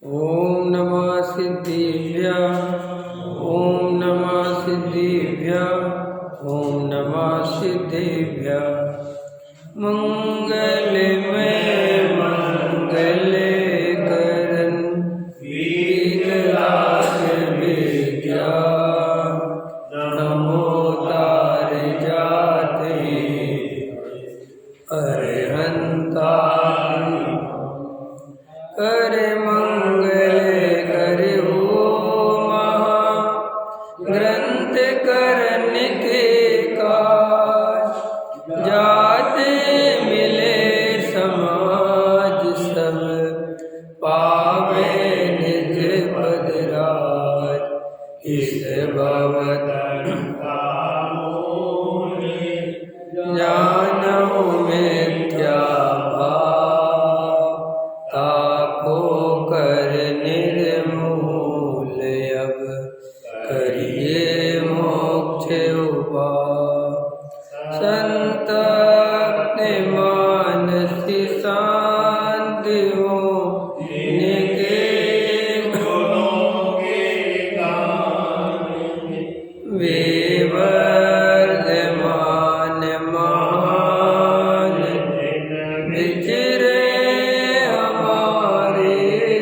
ओम नमः सिद्धिभ्यः। ओम नमः सिद्धिभ्यः। ओम नमः सिद्धिभ्यः। मंगलमय मंगल करण वीतराग विद्या नमो तार जाते अरहंता कर मंगल कर हो महा ग्रंथ करन के काज जाते मिले समाज सब पावे निज पद राज इस भवत जानहु मिथ्या भाव ताको कर निर्मूल अब करिए मोक्ष उपाय संतप्त मानस शांति हो निके विवर्धमान महान विचरे हमारे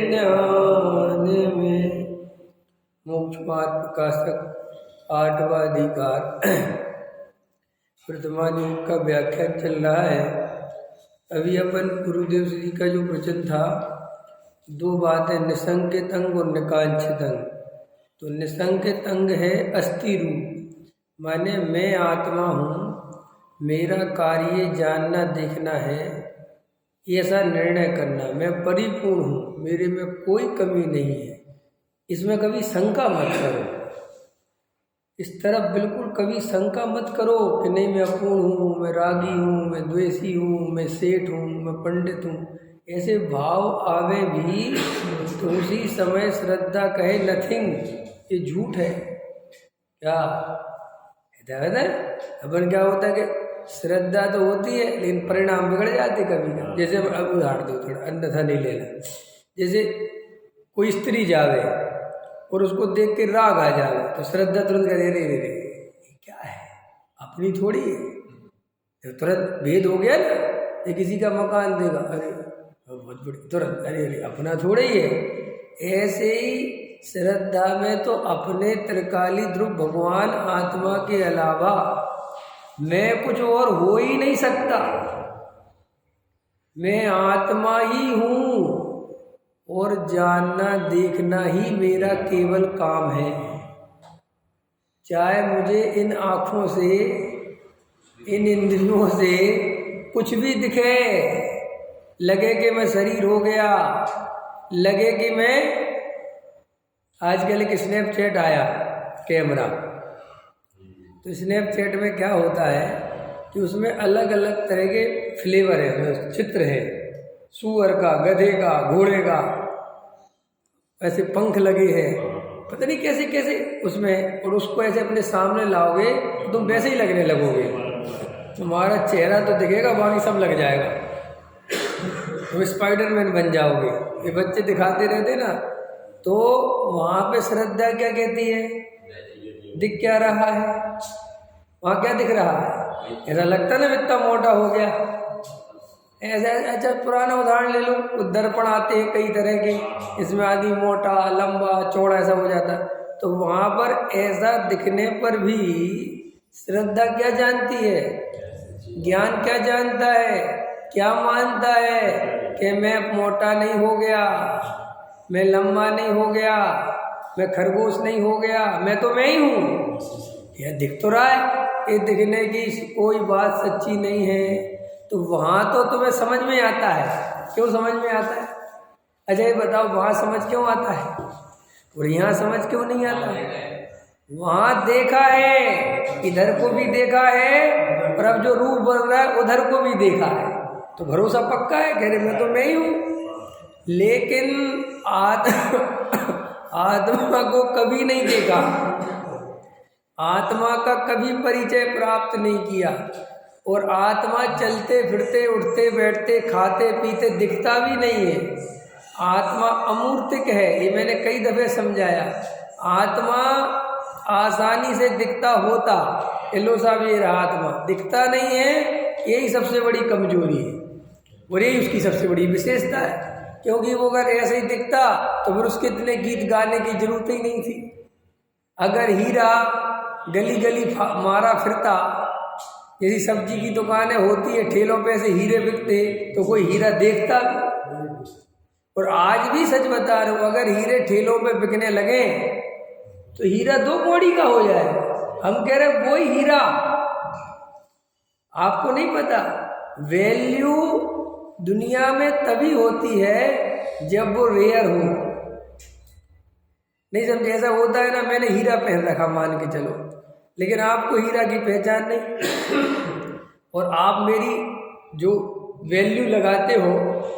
ज्ञान में। मोक्ष मार्ग प्रकाशक आठवां अधिकार वर्तमान युग का व्याख्यान चल रहा है। अभी अपन गुरुदेव जी का जो प्रवचन था, दो बातें, निसंकेत अंग और निकांक्षित अंग। तो निसंकेत अंग है अस्थि रूप, माने मैं आत्मा हूँ, मेरा कार्य जानना देखना है, ऐसा निर्णय करना, मैं परिपूर्ण हूँ, मेरे में कोई कमी नहीं है, इसमें कभी शंका मत करो। इस तरफ बिल्कुल कभी शंका मत करो कि नहीं मैं अपूर्ण हूँ, मैं रागी हूँ, मैं द्वेषी हूँ, मैं सेठ हूँ, मैं पंडित हूँ। ऐसे भाव आवे भी तो उसी समय श्रद्धा कहे नथिंग, ये झूठ है। क्या है? अपन क्या होता है कि श्रद्धा तो होती है लेकिन परिणाम बिगड़ जाते कभी ना। जैसे अब उदाहरण दो, थोड़ा अन्यथा नहीं लेना। जैसे कोई स्त्री जावे और उसको देख के राग आ जावे तो श्रद्धा तुरंत कह रे क्या है, अपनी थोड़ी है। तो तुरंत भेद हो गया ना। ये किसी का मकान देगा, अरे बहुत बड़ी, तुरंत अरे अपना थोड़ा ही है। ऐसे ही श्रद्धा में तो अपने त्रिकाली ध्रुव भगवान आत्मा के अलावा मैं कुछ और हो ही नहीं सकता। मैं आत्मा ही हूँ और जानना देखना ही मेरा केवल काम है। चाहे मुझे इन आँखों से, इन इंद्रियों से कुछ भी दिखे, लगे कि मैं शरीर हो गया, लगे कि मैं, आजकल एक स्नैपचैट आया कैमरा, तो स्नैपचैट में क्या होता है कि उसमें अलग अलग तरह के फ्लेवर है, उसमें चित्र है, सूअर का, गधे का, घोड़े का, ऐसे पंख लगे हैं, पता नहीं कैसे कैसे उसमें। और उसको ऐसे अपने सामने लाओगे तो तुम वैसे ही लगने लगोगे, तुम्हारा चेहरा तो दिखेगा, बाकी सब लग जाएगा, तुम स्पाइडरमैन बन जाओगे। ये बच्चे दिखाते रहते ना, तो वहाँ पे श्रद्धा क्या कहती है, दिख क्या रहा है, वहाँ क्या दिख रहा है, ऐसा लगता ना इतना मोटा हो गया। ऐसा अच्छा पुराना उदाहरण ले लो, दर्पण आते हैं कई तरह के, इसमें आदमी मोटा, लंबा, चौड़ा ऐसा हो जाता। तो वहाँ पर ऐसा दिखने पर भी श्रद्धा क्या जानती है, ज्ञान क्या जानता है, क्या मानता है कि मैं मोटा नहीं हो गया, मैं लंबा नहीं हो गया, मैं खरगोश नहीं हो गया, मैं तो मैं ही हूँ। यह दिख तो रहा है, ये दिखने की कोई बात सच्ची नहीं है। तो वहाँ तो तुम्हें समझ में आता है। क्यों समझ में आता है? अच्छा ये बताओ, वहाँ समझ क्यों आता है और यहाँ समझ क्यों नहीं आता है? वहाँ देखा है, इधर को भी देखा है, और अब जो रूप बन रहा है उधर को भी देखा है, तो भरोसा पक्का है, कह रहे मैं तो मैं ही हूँ। लेकिन आत्मा को कभी नहीं देखा, आत्मा का कभी परिचय प्राप्त नहीं किया, और आत्मा चलते फिरते उठते बैठते खाते पीते दिखता भी नहीं है। आत्मा अमूर्तिक है, ये मैंने कई दफे समझाया। आत्मा आसानी से दिखता होता, लो साहब ये रहा आत्मा, दिखता नहीं है, यही सबसे बड़ी कमजोरी है और यही उसकी सबसे बड़ी विशेषता है। क्योंकि वो अगर ऐसे ही दिखता तो फिर उसके इतने गीत गाने की जरूरत ही नहीं थी। अगर हीरा गली गली मारा फिरता, जैसी सब्जी की दुकानें होती है, ठेलों पे से हीरे बिकते, तो कोई हीरा देखता भी। और आज भी सच बता रहा हूँ, अगर हीरे ठेलों पे बिकने लगे तो हीरा 2 कौड़ी का हो जाए। हम कह रहे वही हीरा, आपको नहीं पता। वैल्यू दुनिया में तभी होती है जब वो रेयर हो। नहीं समझे? ऐसा होता है ना, मैंने हीरा पहन रखा मान के चलो, लेकिन आपको हीरा की पहचान नहीं, और आप मेरी जो वैल्यू लगाते हो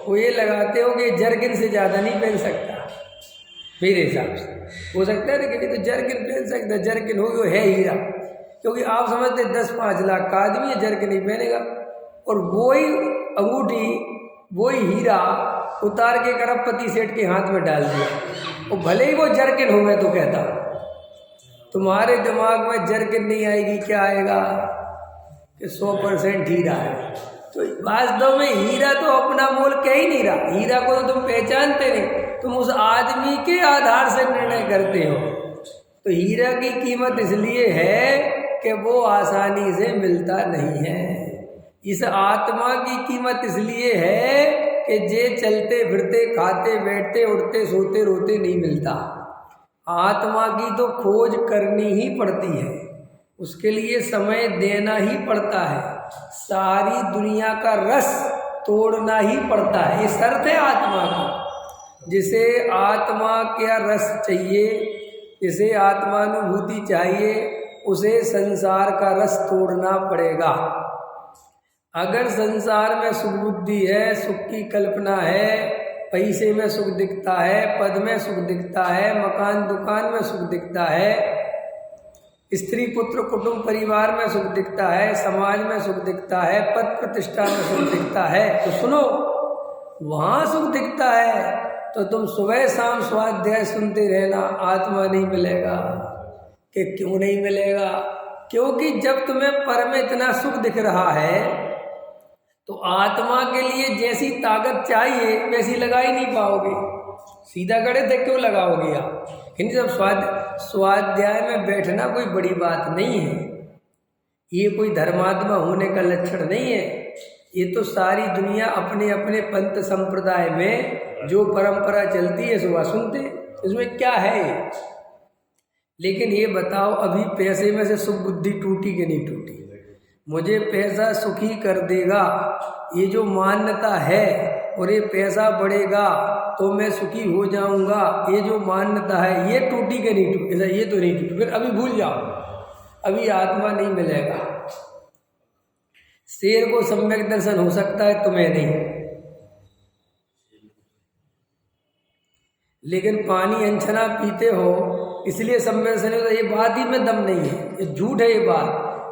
वो ये लगाते हो कि जर्किन से ज़्यादा नहीं पहन सकता मेरे हिसाब से। हो सकता है ना कि तो जर्किन पहन सकता, जर्किन हो वो है हीरा, क्योंकि आप समझते 10-5 लाख का आदमी है जर्किन नहीं पहनेगा। और वही अंगूठी, वही हीरा उतार के करोड़पति सेठ के हाथ में डाल दिया, और भले ही वो जर्किन हो, मैं तो कहता तुम्हारे दिमाग में जर्किन नहीं आएगी, क्या आएगा कि 100% हीरा है। तो वास्तव में हीरा तो अपना मोल कह ही नहीं रहा, हीरा को तो तुम पहचानते नहीं, तुम उस आदमी के आधार से निर्णय करते हो। तो हीरा की कीमत इसलिए है कि वो आसानी से मिलता नहीं है। इस आत्मा की कीमत इसलिए है कि जे चलते फिरते खाते बैठते उठते सोते रोते नहीं मिलता। आत्मा की तो खोज करनी ही पड़ती है, उसके लिए समय देना ही पड़ता है, सारी दुनिया का रस तोड़ना ही पड़ता है। ये शर्त है आत्मा की। जिसे आत्मा का रस चाहिए, जिसे आत्मानुभूति चाहिए, उसे संसार का रस तोड़ना पड़ेगा। अगर संसार में सुख बुद्धि है, सुख की कल्पना है, पैसे में सुख दिखता है, पद में सुख दिखता है, मकान दुकान में सुख दिखता है, स्त्री पुत्र कुटुंब परिवार में सुख दिखता है, समाज में सुख दिखता है, पद प्रतिष्ठा में सुख दिखता है, तो सुनो, वहाँ सुख दिखता है तो तुम सुबह शाम स्वाध्याय सुनते रहना, आत्मा नहीं मिलेगा। कि क्यों नहीं मिलेगा? क्योंकि जब तुम्हें पर में इतना सुख दिख रहा है तो आत्मा के लिए जैसी ताकत चाहिए वैसी लगा ही नहीं पाओगे। सीधा खड़े थे क्यों लगाओगे आप? हिंदी जब स्वाध्याय में बैठना कोई बड़ी बात नहीं है, ये कोई धर्मात्मा होने का लक्षण नहीं है। ये तो सारी दुनिया अपने अपने पंथ संप्रदाय में जो परंपरा चलती है सुबह सुनते, इसमें क्या है। लेकिन ये बताओ, अभी पैसे में से सुख बुद्धि टूटी कि नहीं टूटी? मुझे पैसा सुखी कर देगा, ये जो मान्यता है, और ये पैसा बढ़ेगा तो मैं सुखी हो जाऊंगा, ये जो मान्यता है, ये टूटी कि नहीं टूटी? ऐसा ये तो नहीं टूटी, फिर अभी भूल जाओ, अभी आत्मा नहीं मिलेगा। शेर को सम्यक दर्शन हो सकता है, तुम्हें नहीं। लेकिन पानी अनछना पीते हो इसलिए सम्यक दर्शन होता, ये बात ही में दम नहीं है, ये झूठ है। ये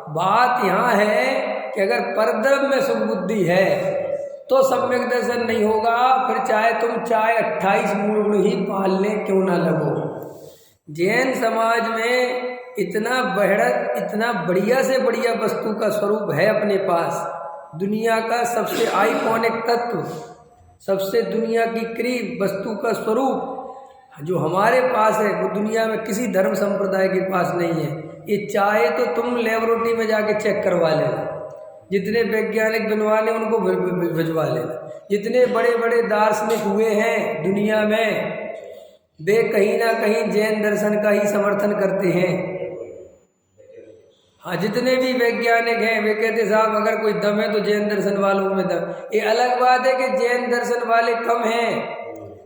बात यहाँ है कि अगर परद्रव्य में सुख बुद्धि है तो सम्यक दर्शन नहीं होगा, फिर चाहे तुम 28 मूल गुण ही पालने क्यों ना लगो। जैन समाज में इतना बढ़त, इतना बढ़िया से बढ़िया वस्तु का स्वरूप है अपने पास, दुनिया का सबसे आइकॉनिक तत्व, सबसे दुनिया की करीब वस्तु का स्वरूप जो हमारे पास है, वो दुनिया में किसी धर्म संप्रदाय के पास नहीं है। ये चाहे तो तुम लेबोरेटरी में जाके चेक करवा लेना, जितने वैज्ञानिक बनवाने उनको भिजवा लेना, जितने बड़े बड़े दार्शनिक हुए हैं दुनिया में, वे कहीं ना कहीं जैन दर्शन का ही समर्थन करते हैं। हाँ, जितने भी वैज्ञानिक हैं वे कहते साहब अगर कोई दम है तो जैन दर्शन वालों में दम। ये अलग बात है कि जैन दर्शन वाले कम हैं,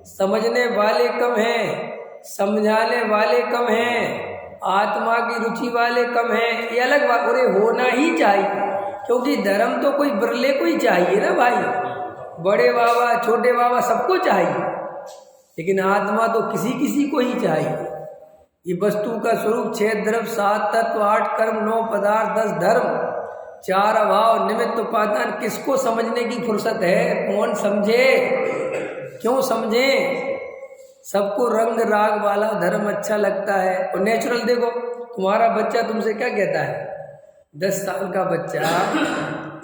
समझने वाले कम हैं, समझाने वाले कम हैं, आत्मा की रुचि वाले कम हैं, ये अलग बात। और ये होना ही चाहिए, क्योंकि धर्म तो कोई बिरले को ही चाहिए ना भाई, बड़े बाबा छोटे बाबा सबको चाहिए, लेकिन आत्मा तो किसी किसी को ही चाहिए। ये वस्तु का स्वरूप 6 द्रव्य 7 तत्व 8 कर्म 9 पदार्थ 10 धर्म 4 अभाव निमित्त उपादान, किसको समझने की फुर्सत है? कौन समझे? क्यों समझें? सबको रंग राग वाला धर्म अच्छा लगता है। और नेचुरल देखो, तुम्हारा बच्चा तुमसे क्या कहता है? 10 साल का बच्चा,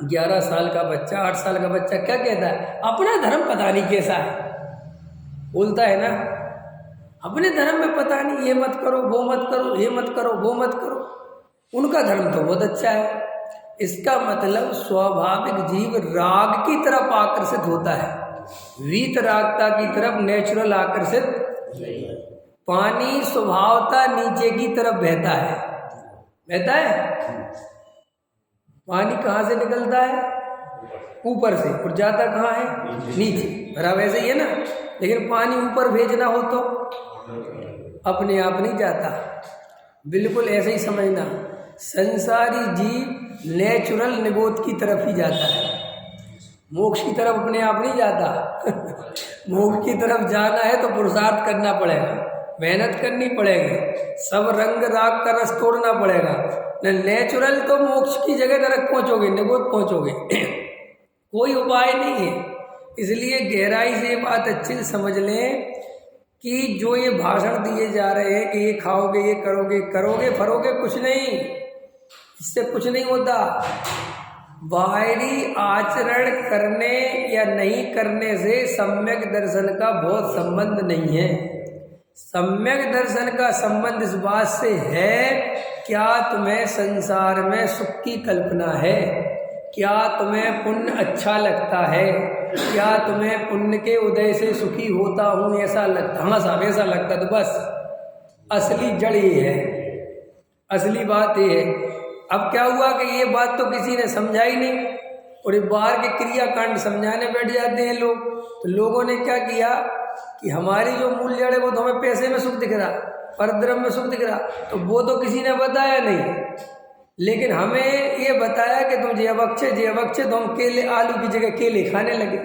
11 साल का बच्चा, 8 साल का बच्चा क्या कहता है? अपना धर्म पता नहीं कैसा है, बोलता है ना। अपने धर्म में पता नहीं, ये मत करो, वो मत करो, ये मत करो, वो मत करो। उनका धर्म तो बहुत अच्छा है। इसका मतलब स्वाभाविक जीव राग की तरफ आकर्षित होता है, वीतरागता की तरफ नेचुरल आकर्षित। पानी स्वभावता नीचे की तरफ बहता है, बहता है। पानी कहाँ से निकलता है? ऊपर से, और जाता कहाँ है? नीचे। बराबर वैसे ही है ना। लेकिन पानी ऊपर भेजना हो तो अपने आप नहीं जाता। बिल्कुल ऐसे ही समझना, संसारी जीव नेचुरल निगोद की तरफ ही जाता है, मोक्ष की तरफ अपने आप नहीं जाता। मोक्ष की तरफ जाना है तो पुरुषार्थ करना पड़ेगा, मेहनत करनी पड़ेगी, सब रंग राग का रस तोड़ना पड़ेगा। नेचुरल तो मोक्ष की जगह नरक पहुंचोगे, निगोद पहुंचोगे। कोई उपाय नहीं है। इसलिए गहराई से ये बात अच्छी से समझ लें कि जो ये भाषण दिए जा रहे हैं कि ये खाओगे, ये करोगे, करोगे फरोगे, कुछ नहीं, इससे कुछ नहीं होता। बाहरी आचरण करने या नहीं करने से सम्यक दर्शन का बहुत संबंध नहीं है। सम्यक दर्शन का संबंध इस बात से है, क्या तुम्हें संसार में सुख की कल्पना है? क्या तुम्हें पुण्य अच्छा लगता है? क्या तुम्हें पुण्य के उदय से सुखी होता हूँ ऐसा लगता? हाँ साहब ऐसा लगता, तो बस असली जड़ ये है, असली बात ये है। अब क्या हुआ कि ये बात तो किसी ने समझाई नहीं, और एक बाहर के क्रियाकांड समझाने बैठ जाते हैं लोग। तो लोगों ने क्या किया कि हमारी जो मूल जड़ है वो तो हमें पैसे में सुख दिख रहा, परद्रव्य में सुख दिख रहा, तो वो तो किसी ने बताया नहीं। लेकिन हमें ये बताया कि तुम जे अवक्षय, तो हम केले, आलू की जगह केले खाने लगे।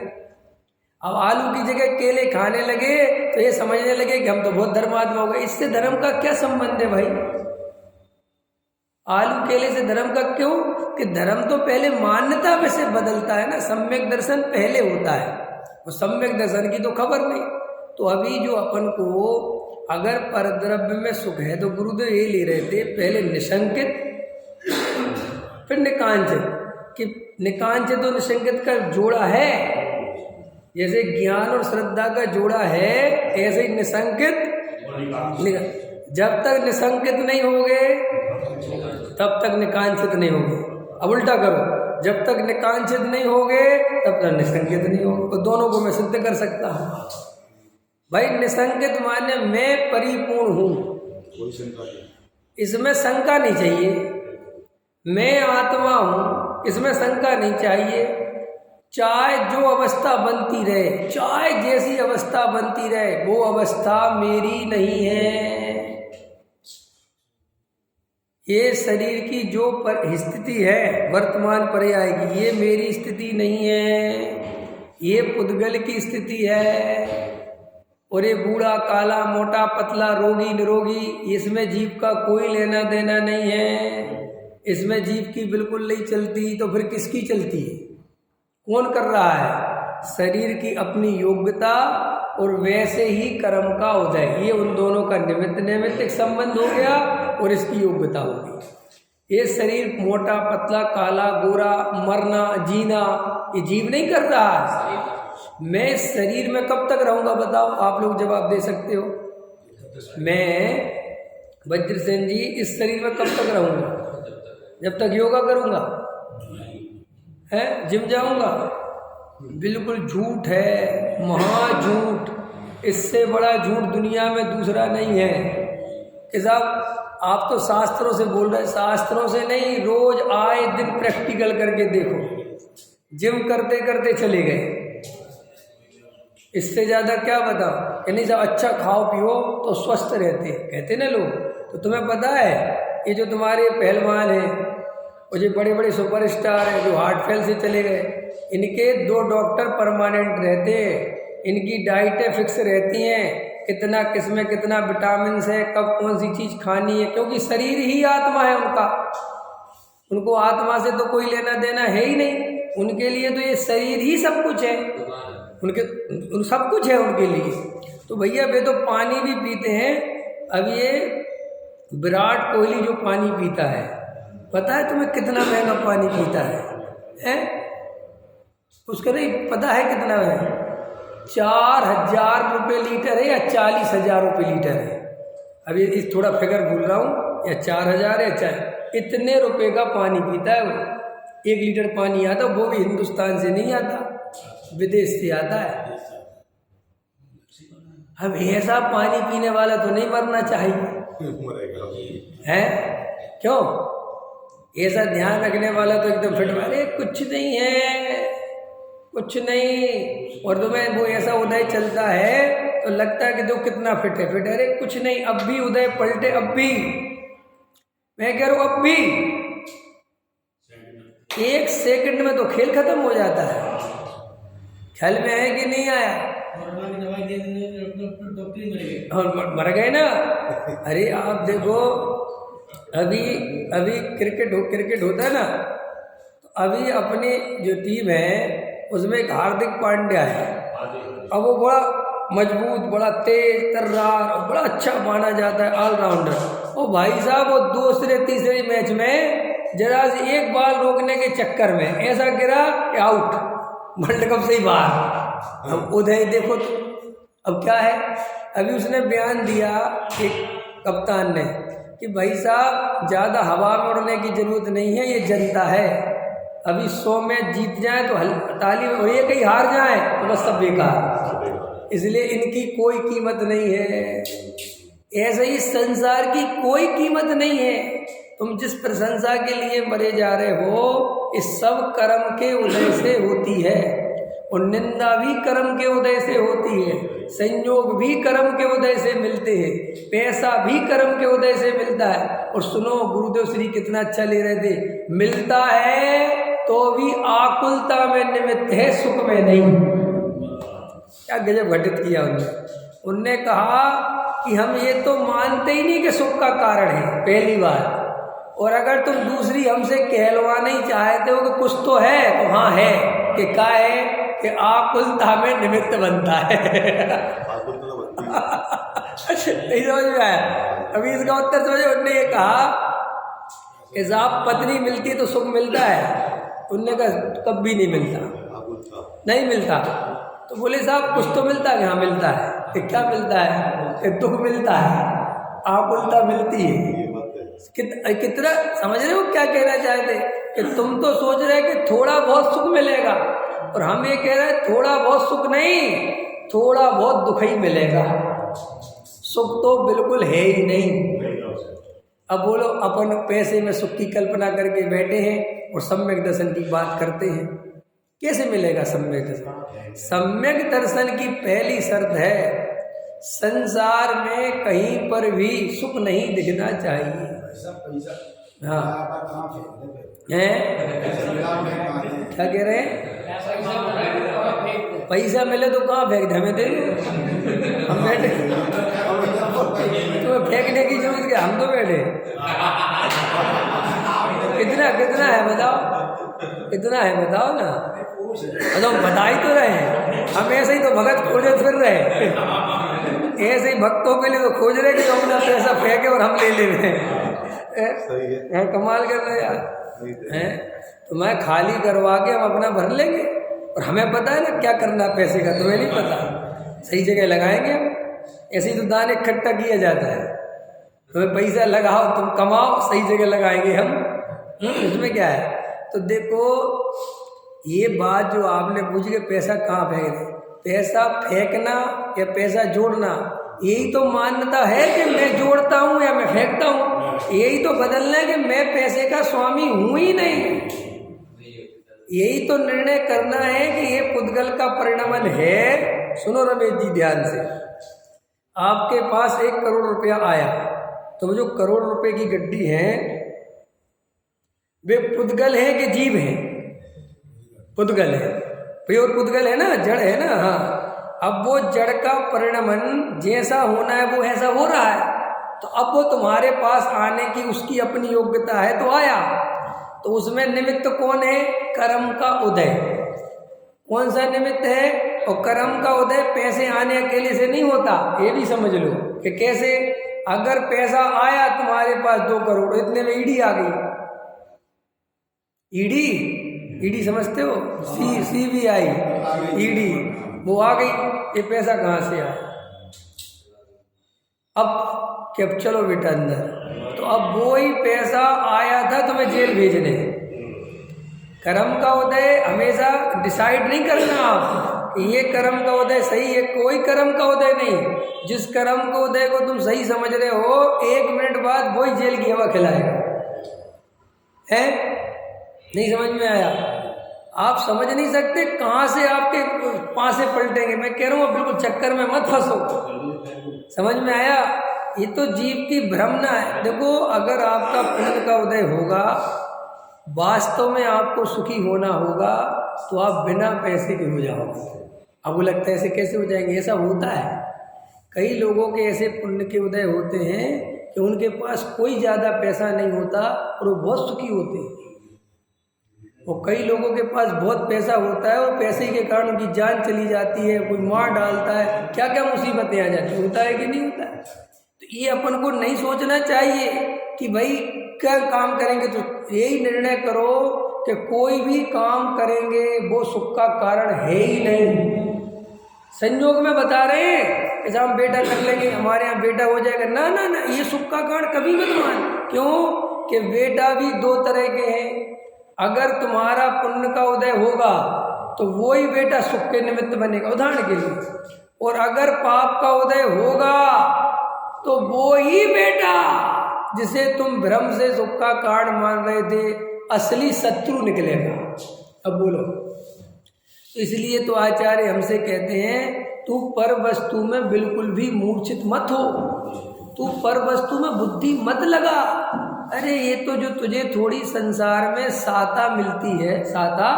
अब आलू की जगह केले खाने लगे तो ये समझने लगे कि हम तो बहुत धर्मात्मा हो गए। इससे धर्म का क्या संबंध है भाई? आलू केले से धर्म का क्यों? कि धर्म तो पहले मान्यता में से बदलता है ना, सम्यक दर्शन पहले होता है, और सम्यक दर्शन की तो खबर नहीं। तो अभी जो अपन को अगर परद्रव्य में सुख है तो गुरुदेव ये ले रहे थे, पहले निशंकित फिर निकांचित, कि निकांचित और निशंकित का जोड़ा है। जैसे ज्ञान और श्रद्धा का जोड़ा है, ऐसे ही निशंकित। जब तक निशंकित नहीं होगे तब तक निकांचित नहीं होगे। अब उल्टा करो, जब तक निकांचित नहीं होगे तब तक निशंकित नहीं होगे। तो दोनों को मैं सिद्ध कर सकता हूँ भाई। निशंकित माने मैं परिपूर्ण हूँ, इसमें शंका नहीं चाहिए। मैं आत्मा हूँ, इसमें शंका नहीं चाहिए। चाहे जो अवस्था बनती रहे, चाहे जैसी अवस्था बनती रहे, वो अवस्था मेरी नहीं है। ये शरीर की जो स्थिति है वर्तमान पर्याय की, ये मेरी स्थिति नहीं है, ये पुद्गल की स्थिति है। और ये बूढ़ा, काला, मोटा, पतला, रोगी, निरोगी, इसमें जीव का कोई लेना देना नहीं है। इसमें जीव की बिल्कुल नहीं चलती, तो फिर किसकी चलती है? कौन कर रहा है? शरीर की अपनी योग्यता और वैसे ही कर्म का उदय, ये उन दोनों का निमित्त संबंध हो गया और इसकी योग्यता हो गई। ये शरीर मोटा, पतला, काला, गोरा, मरना, जीना, ये जीव नहीं कर रहा है। मैं इस शरीर में कब तक रहूंगा बताओ? आप लोग जवाब दे सकते हो। मैं वज्रसेन जी इस शरीर में कब तक रहूंगा? जब तक योगा करूंगा, है जिम जाऊंगा। बिल्कुल झूठ है, महाझूठ। इससे बड़ा झूठ दुनिया में दूसरा नहीं है। कि साहब आप तो शास्त्रों से बोल रहे हैं, शास्त्रों से नहीं, रोज आए दिन प्रैक्टिकल करके देखो। जिम करते करते चले गए, इससे ज़्यादा क्या बताओ? यानी जब अच्छा खाओ पियो तो स्वस्थ रहते कहते ना लोग। तो तुम्हें पता है ये जो तुम्हारे पहलवान हैं और जो बड़े बड़े सुपरस्टार हैं जो हार्ट फेल से चले गए, इनके 2 डॉक्टर परमानेंट रहते हैं। इनकी डाइटें फिक्स रहती हैं, कितना किसमें कितना विटामिन है, कब कौन सी चीज़ खानी है, क्योंकि शरीर ही आत्मा है उनका। उनको आत्मा से तो कोई लेना देना है ही नहीं। उनके लिए तो ये शरीर ही सब कुछ है। उन सब कुछ है उनके लिए। तो भैया वे तो पानी भी पीते हैं। अब ये विराट कोहली जो पानी पीता है, पता है तुम्हें कितना महंगा पानी पीता है? उसका नहीं पता है कितना है? 4,000 रुपये लीटर है या 40,000 रुपये लीटर है। अब ये थोड़ा फिगर भूल रहा हूँ, या 4,000 या 4 इतने रुपए का पानी पीता है वो। 1 लीटर पानी आता, वो भी हिंदुस्तान से नहीं आता, विदेश से आता है। अब ऐसा पानी पीने वाला तो नहीं मरना चाहिए है, क्यों? ऐसा ध्यान रखने वाला तो एकदम फिट, अरे कुछ नहीं है, कुछ नहीं। और तुम्हें वो ऐसा उदय चलता है तो लगता है कि तो कितना फिट है, फिट है। अरे कुछ नहीं, अब भी उदय पलटे, अब भी मैं कह रहा हूँ, अब भी 1 सेकंड में तो खेल खत्म हो जाता है। ख्याल में है कि नहीं आया? और मर गए ना। अरे आप देखो, अभी क्रिकेट होता है ना, तो अभी अपनी जो टीम है उसमें एक हार्दिक पांड्या है। अब वो बड़ा मजबूत, बड़ा तेज तर्रार और बड़ा अच्छा माना जाता है, ऑलराउंडर। वो भाई साहब वो दूसरे तीसरे मैच में जरा से एक बॉल रोकने के चक्कर में ऐसा गिरा कि आउट, वर्ल्ड कप से ही बाहर। अब उदय देखो तो अब क्या है। अभी उसने बयान दिया एक कप्तान ने कि भाई साहब ज़्यादा हवा में उड़ने की जरूरत नहीं है, ये जनता है। अभी 100 मैच जीत जाए तो ताली में, ये कहीं हार जाए तो बस सब बेकार, इसलिए इनकी कोई कीमत नहीं है। ऐसे ही संसार की कोई कीमत नहीं है। तुम जिस प्रशंसा के लिए मरे जा रहे हो, इस सब कर्म के उदय से होती है, और निंदा भी कर्म के उदय से होती है, संयोग भी कर्म के उदय से मिलते हैं, पैसा भी कर्म के उदय से मिलता है। और सुनो, गुरुदेव श्री कितना अच्छा ले रहे थे, मिलता है तो भी आकुलता में निमित्त है, सुख में नहीं। क्या गजब घटित किया उनने कहा कि हम ये तो मानते ही नहीं कि सुख का कारण है, पहली बात। और अगर तुम दूसरी हमसे कहलवाना ही चाहते हो कि कुछ तो है, तो हाँ है, कि क्या है कि आकुलता में निमित्त बनता है। नहीं समझ में आया? अभी इसका उत्तर समझे। उन्होंने ये कहा कि साहब पत्नी मिलती तो सुख मिलता है, उनने कहा कभी नहीं मिलता, नहीं मिलता। तो बोले साहब कुछ तो मिलता है? हाँ मिलता है। कि क्या मिलता है? कि दुख मिलता है, आकुलता मिलती है। कितना समझ रहे हो क्या कहना चाहते? कि तुम तो सोच रहे कि थोड़ा बहुत सुख मिलेगा, और हम ये कह रहे हैं थोड़ा बहुत सुख नहीं, थोड़ा बहुत दुख ही मिलेगा, सुख तो बिल्कुल है ही नहीं। अब बोलो, अपन पैसे में सुख की कल्पना करके बैठे हैं और सम्यक दर्शन की बात करते हैं, कैसे मिलेगा सम्यक दर्शन? सम्यक दर्शन की पहली शर्त है, संसार में कहीं पर भी सुख नहीं दिखना चाहिए। हाँ हैं? क्या कह रहे हैं? पैसा मिले तो कहाँ फेंक दे, हमें दे दो, हम बैठे। तुम्हें फेंकने की जरूरत क्या, हम तो बैठे। कितना है बताओ, कितना है बताओ ना। तो बता ही तो रहे, हम ऐसे ही तो भगत खोजे फिर रहे, ऐसे ही भक्तों के लिए तो खोज रहे कि अपना पैसा फेंके और हम ले ले। कमाल कर रहे यार हैं। तो मैं खाली करवा के हम अपना भर लेंगे, और हमें पता है ना क्या करना है पैसे का, तुम्हें नहीं पता। सही जगह लगाएंगे हम, ऐसे ही तो दान इकट्ठा किया जाता है। तुम्हें पैसा लगाओ, तुम कमाओ, सही जगह लगाएंगे हम। इसमें क्या है? तो देखो ये बात जो आपने पूछी कि पैसा कहाँ फेंक दे, पैसा फेंकना या पैसा जोड़ना, यही तो मान्यता है कि मैं जोड़ता हूँ या मैं फेंकता हूँ। यही तो बदलना है कि मैं पैसे का स्वामी हूँ ही नहीं। यही तो निर्णय करना है कि ये पुद्गल का परिणमन है। सुनो रमेश जी ध्यान से, आपके पास 1 करोड़ रुपया आया, तो वो जो करोड़ रुपए की गड्डी है वे पुद्गल है कि जीव है? पुद्गल है, प्योर पुद्गल है ना, जड़ है ना। हाँ, अब वो जड़ का परिणमन जैसा होना है वो ऐसा हो रहा है, तो अब वो तुम्हारे पास आने की उसकी अपनी योग्यता है तो आया। तो उसमें निमित्त कौन है? कर्म का उदय। कौन सा निमित्त है? और कर्म का उदय पैसे आने अकेले से नहीं होता, ये भी समझ लो कि कैसे। अगर पैसा आया तुम्हारे पास 2 करोड़, इतने में ईडी आ गई। ईडी समझते हो, CBI ईडी, वो आ गई, ये पैसा कहाँ से आया। अब क्या, चलो बेटा अंदर, तो अब वो ही पैसा आया था तुम्हें जेल भेजने। कर्म का उदय हमेशा डिसाइड नहीं करना आप कि ये कर्म का उदय सही है, कोई कर्म का उदय नहीं। जिस कर्म का उदय को तुम सही समझ रहे हो, 1 मिनट बाद वही जेल की हवा खिलाएगा। है नहीं समझ में आया? आप समझ नहीं सकते कहाँ से आपके पासे पलटेंगे। मैं कह रहा हूँ बिल्कुल चक्कर में मत फंसो। समझ में आया? ये तो जीव की भ्रमना है। देखो, अगर आपका पुण्य का उदय होगा, वास्तव में आपको सुखी होना होगा, तो आप बिना पैसे के हो जाओगे। अब वो लगता है ऐसे कैसे हो जाएंगे? ऐसा होता है। कई लोगों के ऐसे पुण्य के उदय होते हैं कि उनके पास कोई ज़्यादा पैसा नहीं होता और वो बहुत सुखी होते हैं। और कई लोगों के पास बहुत पैसा होता है और पैसे के कारण उनकी जान चली जाती है, कोई मार डालता है, क्या क्या मुसीबतें आ जाती हैं। होता है कि नहीं होता है? तो ये अपन को नहीं सोचना चाहिए कि भाई क्या काम करेंगे, तो यही निर्णय करो कि कोई भी काम करेंगे वो सुख का कारण है ही नहीं। संयोग में बता रहे हैं कि हम बेटा कर लेंगे, हमारे यहाँ बेटा हो जाएगा, ना ना ना, ये सुख का कारण कभी मत मान। क्यों? कि बेटा भी 2 तरह के हैं। अगर तुम्हारा पुण्य का उदय होगा तो वही बेटा सुख के निमित्त बनेगा, उदाहरण के लिए। और अगर पाप का उदय होगा तो वो ही बेटा जिसे तुम भ्रम से सुख का कारण मान रहे थे, असली शत्रु निकलेगा। अब बोलो, तो इसलिए तो आचार्य हमसे कहते हैं, तू पर वस्तु में बिल्कुल भी मूर्छित मत हो, तू पर वस्तु में बुद्धि मत लगा। अरे ये तो जो तुझे थोड़ी संसार में साता मिलती है, साता,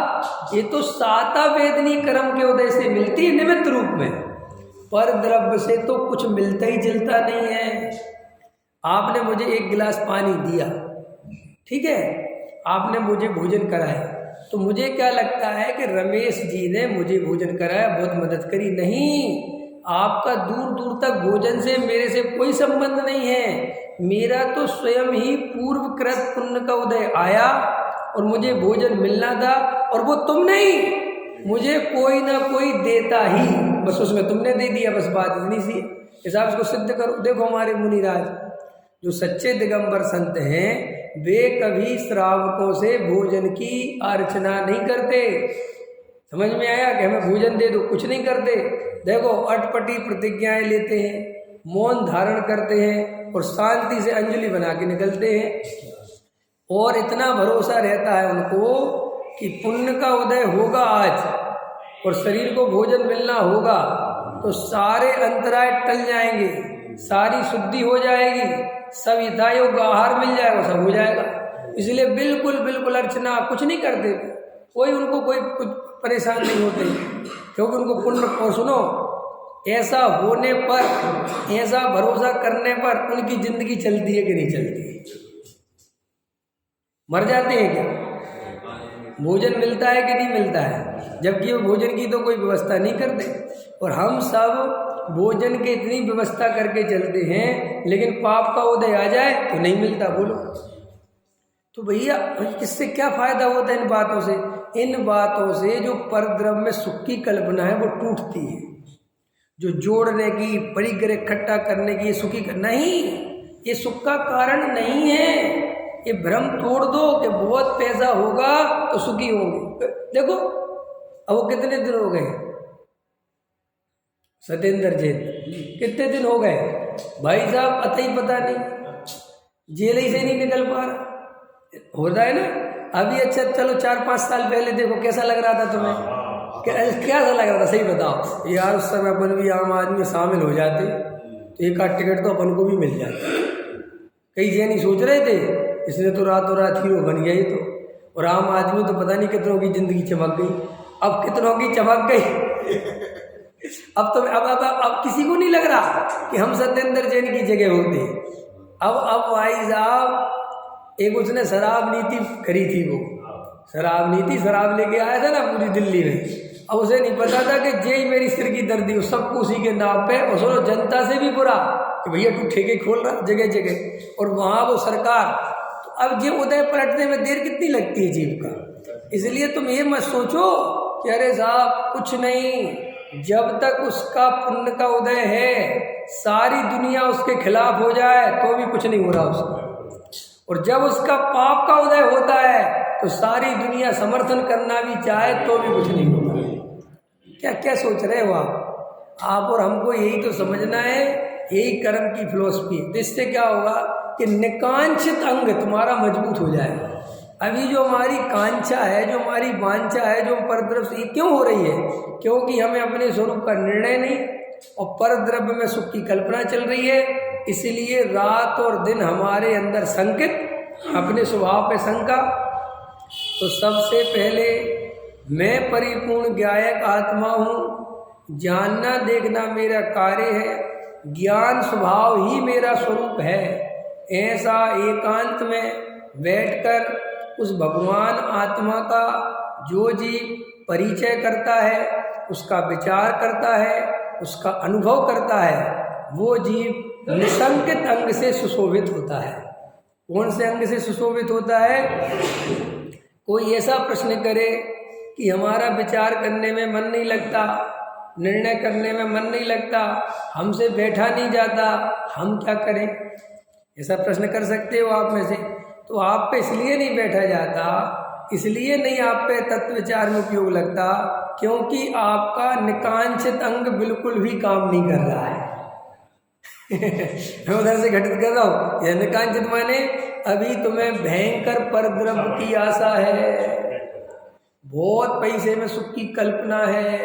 ये तो साता वेदनी कर्म के उदय से मिलती है निमित्त रूप में, पर द्रव्य से तो कुछ मिलता ही जलता नहीं है। आपने मुझे 1 गिलास पानी दिया, ठीक है, आपने मुझे भोजन कराया, तो मुझे क्या लगता है कि रमेश जी ने मुझे भोजन कराया, बहुत मदद करी। नहीं, आपका दूर दूर तक भोजन से मेरे से कोई संबंध नहीं है। मेरा तो स्वयं ही पूर्वकृत पुण्य का उदय आया और मुझे भोजन मिलना था, और वो तुम नहीं, मुझे कोई ना कोई देता ही, बस उसमें तुमने दे दिया, बस बात इतनी सी। हिसाब इसको सिद्ध करो। देखो हमारे मुनिराज जो सच्चे दिगंबर संत हैं, वे कभी श्रावकों से भोजन की अर्चना नहीं करते। समझ में आया कि हमें भोजन दे दो, कुछ नहीं करते। देखो, अटपटी प्रतिज्ञाएं लेते हैं, मौन धारण करते हैं और शांति से अंजलि बना के निकलते हैं। और इतना भरोसा रहता है उनको कि पुण्य का उदय होगा आज और शरीर को भोजन मिलना होगा तो सारे अंतराय टल जाएंगे, सारी शुद्धि हो जाएगी, सब हितायोग का आहार मिल जाएगा, सब हो जाएगा। इसलिए बिल्कुल बिल्कुल अर्चना कुछ नहीं करते, कोई उनको कोई कुछ परेशान नहीं होते, क्योंकि उनको पुण्य। और सुनो, ऐसा होने पर, ऐसा भरोसा करने पर उनकी जिंदगी चलती है कि नहीं चलती है? मर जाते हैं क्या? भोजन मिलता है कि नहीं मिलता है? जबकि वो भोजन की तो कोई व्यवस्था नहीं करते, और हम सब भोजन की इतनी व्यवस्था करके चलते हैं, लेकिन पाप का उदय आ जाए तो नहीं मिलता। बोलो, तो भैया इससे क्या फायदा होता है इन बातों से? इन बातों से जो परद्रव्य में सुख की कल्पना है वो टूटती है। जो जोड़ने की, परिग्रह इकट्ठा करने की, सुखी नहीं, ये सुख का कारण नहीं है। ये भ्रम तोड़ दो कि बहुत पैसा होगा तो सुखी होंगे। देखो अब वो कितने दिन हो गए, सत्येंद्र जैन कितने दिन हो गए भाई साहब, अतई पता नहीं, जेल ही से नहीं निकल पा रहा। होता है ना। अभी अच्छा चलो 4-5 साल पहले देखो कैसा लग रहा था तुम्हें, क्या सा लग रहा था? सही बताओ यार। उस समय अपन भी आम आदमी में शामिल हो जाते तो एक आध टिकट तो अपन को भी मिल जाता। कई जैन सोच रहे थे इसने तो रातों रात हीरो बन गया ही तो, और आम आदमी तो पता नहीं कितनों की जिंदगी चमक गई। अब कितनों की चमक गई अब तो अब किसी को नहीं लग रहा कि हम सत्येंद्र जैन की जगह होते। अब भाई साहब, एक उसने शराब नीति करी थी, वो शराब नीति, शराब लेके आया था ना पूरी दिल्ली में। अब उसे नहीं पता था कि जे ही मेरी सिर की दर्दी हो, सब उसी के नाम पे, और सुनो जनता से भी बुरा कि भैया तू ठेके खोल रहा जगह जगह, और वहाँ वो सरकार। तो अब ये उदय पलटने में देर कितनी लगती है जीव का। इसलिए तुम ये मत सोचो कि अरे साहब कुछ नहीं, जब तक उसका पुण्य का उदय है, सारी दुनिया उसके खिलाफ हो जाए तो भी कुछ नहीं हो रहा उसका, और जब उसका पाप का उदय होता है तो सारी दुनिया समर्थन करना भी चाहे तो भी कुछ नहीं होता। क्या क्या सोच रहे हो आप और हमको यही तो समझना है, यही कर्म की फिलॉसफी है। तो इससे क्या होगा कि निकांक्षित अंग तुम्हारा मजबूत हो जाएगा। अभी जो हमारी कांक्षा है, जो हमारी वांछा है, जो परद्रव्य से क्यों हो रही है, क्योंकि हमें अपने स्वरूप का निर्णय नहीं और परद्रव्य में सुख की कल्पना चल रही है। इसलिए रात और दिन हमारे अंदर संकित, अपने स्वभाव पे शंका। तो सबसे पहले मैं परिपूर्ण ज्ञायक आत्मा हूँ, जानना देखना मेरा कार्य है, ज्ञान स्वभाव ही मेरा स्वरूप है। ऐसा एकांत में बैठकर उस भगवान आत्मा का जो जीव परिचय करता है, उसका विचार करता है, उसका अनुभव करता है, वो जीव निसंकित अंग से सुशोभित होता है। कौन से अंग से सुशोभित होता है? कोई ऐसा प्रश्न करे कि हमारा विचार करने में मन नहीं लगता, निर्णय करने में मन नहीं लगता, हमसे बैठा नहीं जाता, हम क्या करें? ऐसा प्रश्न कर सकते हो आप में से। तो आप पे इसलिए नहीं बैठा जाता, इसलिए नहीं आप पे तत्व विचार में उपयोग लगता, क्योंकि आपका निकांक्षित अंग बिल्कुल भी काम नहीं कर रहा है। मैं उधर से घटित कर रहा हूँ। यह निकांक्षित माने अभी तुम्हें भयंकर परद्रव्य की आशा है, बहुत पैसे में सुख की कल्पना है,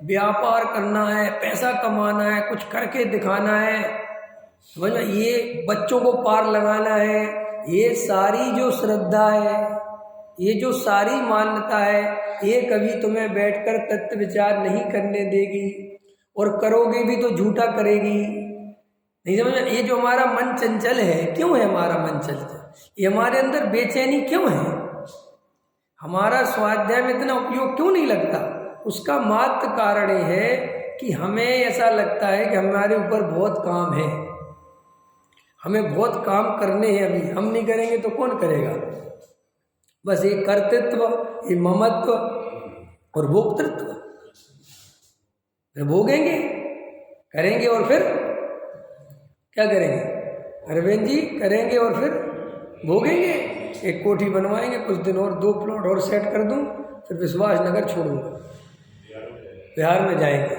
व्यापार करना है, पैसा कमाना है, कुछ करके दिखाना है, समझ लो, ये बच्चों को पार लगाना है। ये सारी जो श्रद्धा है, ये जो सारी मान्यता है, ये कभी तुम्हें बैठकर तत्व विचार नहीं करने देगी, और करोगे भी तो झूठा करेगी। नहीं समझ? ये जो हमारा मन चंचल है, क्यों है हमारा मन चंचल? ये हमारे अंदर बेचैनी क्यों है? हमारा स्वाध्याय में इतना उपयोग क्यों नहीं लगता? उसका मात्र कारण ये है कि हमें ऐसा लगता है कि हमारे ऊपर बहुत काम है, हमें बहुत काम करने हैं, अभी हम नहीं करेंगे तो कौन करेगा? बस ये कर्तृत्व, ये ममत्व और भोक्तृत्व, भोगेंगे, करेंगे और फिर क्या करेंगे? अरविंद जी करेंगे और फिर भोगेंगे। एक कोठी बनवाएंगे, कुछ दिन और 2 प्लॉट और सेट कर दूं, फिर विश्वास नगर छोड़ूंगा, बिहार में जाएंगे,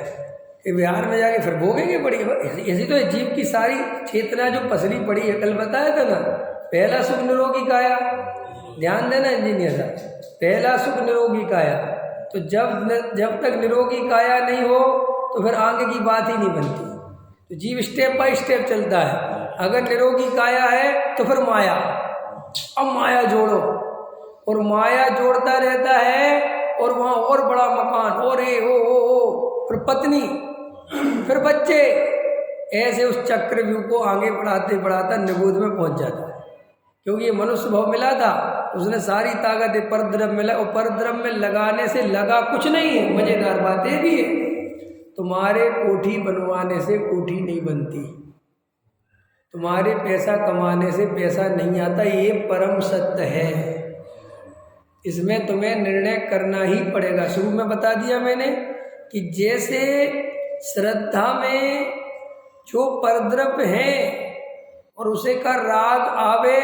फिर बिहार में जाके फिर भोगेंगे। बड़ी ऐसी तो जीव की सारी चेतना जो पसरी पड़ी है, कल बताया था ना, पहला सुख निरोगी काया। ध्यान देना इंजीनियर साहब, पहला सुख निरोगी काया। तो जब तक निरोगी काया नहीं हो तो फिर आगे की बात ही नहीं बनती। तो जीव स्टेप बाय स्टेप चलता है। अगर निरोगी काया है तो फिर माया, अब माया जोड़ो, और माया जोड़ता रहता है, और वहाँ और बड़ा मकान, और ये हो, फिर पत्नी, फिर बच्चे, ऐसे उस चक्रव्यूह को आगे बढ़ाते बढ़ाता निबोध में पहुँच जाता है। क्योंकि ये मनुष्य भाव मिला था, उसने सारी ताकत परद्रव्य मिला, और परद्रव्य में लगाने से लगा कुछ नहीं है। मजेदार बातें भी है, तुम्हारे कोठी बनवाने से कोठी नहीं बनती, तुम्हारे पैसा कमाने से पैसा नहीं आता, ये परम सत्य है। इसमें तुम्हें निर्णय करना ही पड़ेगा। शुरू में बता दिया मैंने कि जैसे श्रद्धा में जो परद्रव्य है और उसे का राग आवे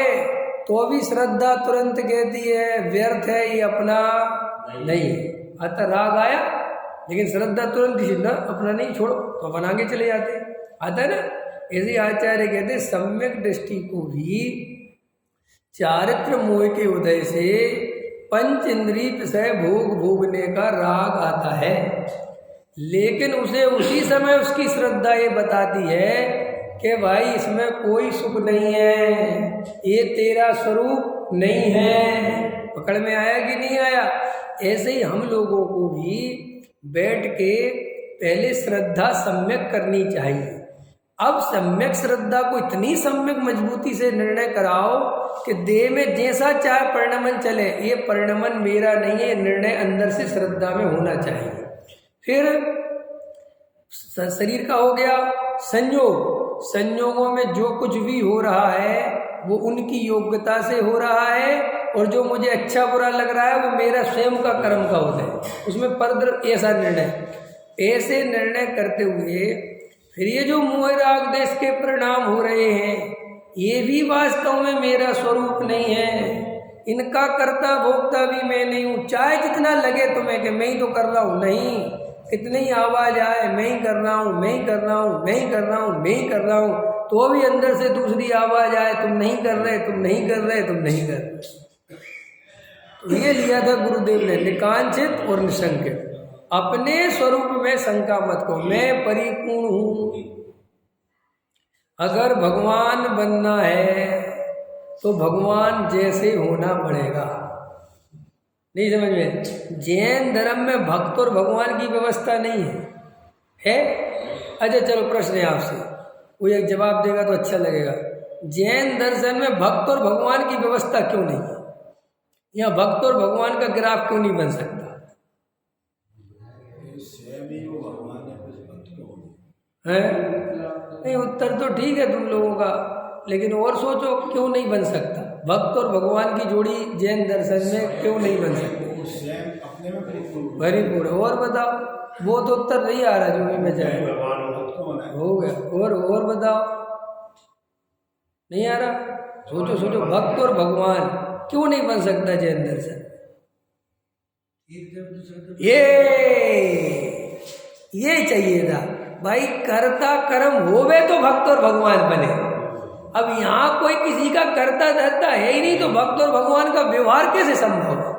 तो भी श्रद्धा तुरंत कहती है व्यर्थ है, ये अपना नहीं है। अतः राग आया लेकिन श्रद्धा तुरंत ही ना अपना नहीं, छोड़ो, तो अपन आगे चले जाते। आता है ना, ऐसे आचार्य कहते सम्यक दृष्टि को भी चारित्र मोह के उदय से पंच इंद्रिय विषय भोग भोगने का राग आता है, लेकिन उसे उसी समय उसकी श्रद्धा ये बताती है कि भाई इसमें कोई सुख नहीं है, ये तेरा स्वरूप नहीं है। पकड़ में आया कि नहीं आया? ऐसे ही हम लोगों को भी बैठ के पहले श्रद्धा सम्यक करनी चाहिए। अब सम्यक श्रद्धा को इतनी सम्यक मजबूती से निर्णय कराओ कि देह में जैसा चाहे परिणमन चले, ये परिणमन मेरा नहीं है, निर्णय अंदर से श्रद्धा में होना चाहिए। फिर शरीर का हो गया संयोग, संयोगों में जो कुछ भी हो रहा है वो उनकी योग्यता से हो रहा है, और जो मुझे अच्छा बुरा लग रहा है वो मेरा स्वयं का कर्म का होता है, उसमें परद्र ऐसा निर्णय। ऐसे निर्णय करते हुए फिर ये जो मोह राग देश के परिणाम हो रहे हैं, ये भी वास्तव में मेरा स्वरूप नहीं है, इनका कर्ता भोक्ता भी मैं नहीं हूँ। चाहे जितना लगे तुम्हें कि मैं ही तो कर रहा हूँ, नहीं, कितनी आवाज आए मैं ही कर रहा हूँ, मैं ही कर रहा हूँ, मैं ही कर रहा हूँ, मैं ही कर रहा हूँ, तो भी अंदर से दूसरी आवाज आए तुम नहीं कर रहे, तुम नहीं कर रहे, तुम नहीं कर रहे। तो ये लिया था गुरुदेव ने, निकांक्षित और निशंकित। अपने स्वरूप में शंका मत को, मैं परिपूर्ण हूँ। अगर भगवान बनना है तो भगवान जैसे होना पड़ेगा। नहीं समझ में? जैन धर्म में भक्त और भगवान की व्यवस्था नहीं है? अच्छा चलो प्रश्न है आपसे, कोई एक जवाब देगा तो अच्छा लगेगा। जैन दर्शन में भक्त और भगवान की व्यवस्था क्यों नहीं है? या भक्त और भगवान का ग्राफ क्यों नहीं बन सकता है? नहीं, उत्तर तो ठीक है तुम लोगों का, लेकिन और सोचो क्यों नहीं बन सकता? भक्त और भगवान की जोड़ी जैन दर्शन में क्यों नहीं बन सकती? परिपूर्ण। और बताओ, वो तो उत्तर नहीं आ रहा जो भी मैं चाहे हो गया। और बताओ, नहीं आ रहा? सोचो सोचो, भक्त और भगवान क्यों नहीं बन सकता जैन दर्शन? ये चाहिए था भाई, कर्ता कर्म होवे तो भक्त और भगवान बने। अब यहाँ कोई किसी का कर्ता धर्ता है ही नहीं, तो भक्त और भगवान का व्यवहार कैसे संभव है?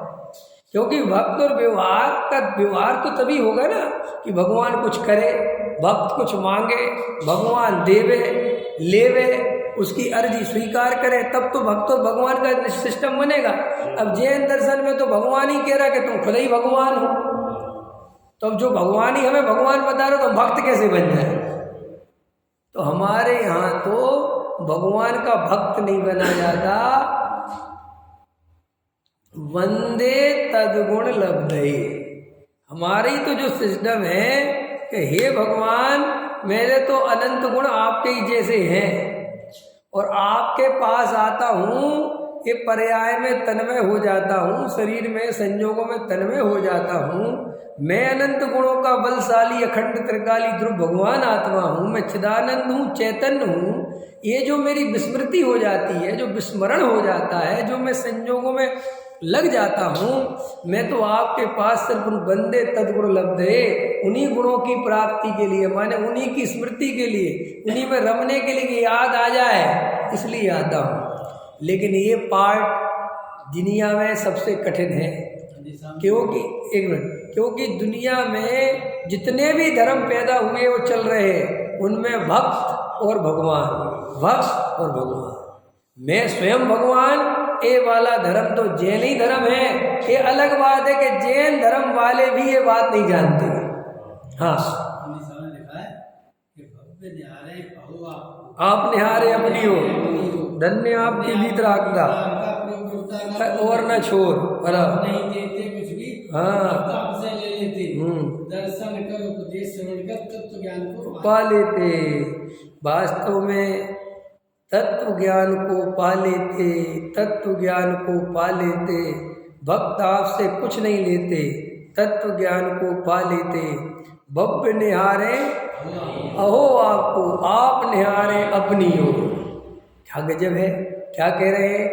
क्योंकि भक्त और व्यवहार तो तभी होगा ना कि भगवान कुछ करे, भक्त कुछ मांगे, भगवान देवे लेवे, उसकी अर्जी स्वीकार करे, तब तो भक्त और भगवान का सिस्टम बनेगा। अब जैन दर्शन में तो भगवान ही कह रहा कि तुम खुद ही भगवान हो, तो अब जो भगवान ही हमें भगवान बता रहे तो भक्त कैसे बन जाए? तो हमारे यहाँ तो भगवान का भक्त नहीं बना जाता, वंदे तद्गुण लब्धे। हमारी तो जो सिस्टम है कि हे भगवान, मेरे तो अनंत गुण आपके ही जैसे हैं, और आपके पास आता हूँ, ये पर्याय में तन्मय हो जाता हूँ, शरीर में संयोगों में तन्मय हो जाता हूँ। मैं अनंत गुणों का बलशाली अखंड त्रिकाली ध्रुव भगवान आत्मा हूँ, मैं चिदानंद हूँ, चैतन्य हूँ। ये जो मेरी विस्मृति हो जाती है, जो विस्मरण हो जाता है, जो मैं संयोगों में लग जाता हूँ, मैं तो आपके पास सिर्फ उन बंदे तद्गुण लब्धे, उन्हीं गुणों की प्राप्ति के लिए, माने उन्हीं की स्मृति के लिए, उन्हीं में रमने के लिए, याद आ जाए इसलिए आता हूँ। लेकिन ये पार्ट दुनिया में सबसे कठिन है, क्योंकि एक मिनट, क्योंकि दुनिया में जितने भी धर्म पैदा हुए वो चल रहे हैं, उनमें भक्त और भगवान, भक्त और भगवान, मैं स्वयं भगवान, ये वाला धर्म तो जैन ही धर्म है। ये अलग बात है कि जैन धर्म वाले भी ये बात नहीं जानते। हाँ, आप निहारे अपनी हो, धन्य आपकी भीतरागता और न छोर, नहीं देते कुछ भी, हाँ, आपसे ले लेते, दर्शन कर उपदेश श्रवण कर तत्व ज्ञान को पा लेते। वास्तव में तत्व ज्ञान को पा लेते, तत्व ज्ञान को पा लेते। भक्त आपसे कुछ नहीं लेते, तत्व ज्ञान को पा लेते। भव्य निहारे अहो आपको, आप निहारे अपनी हो। क्या गजब है, क्या कह रहे हैं,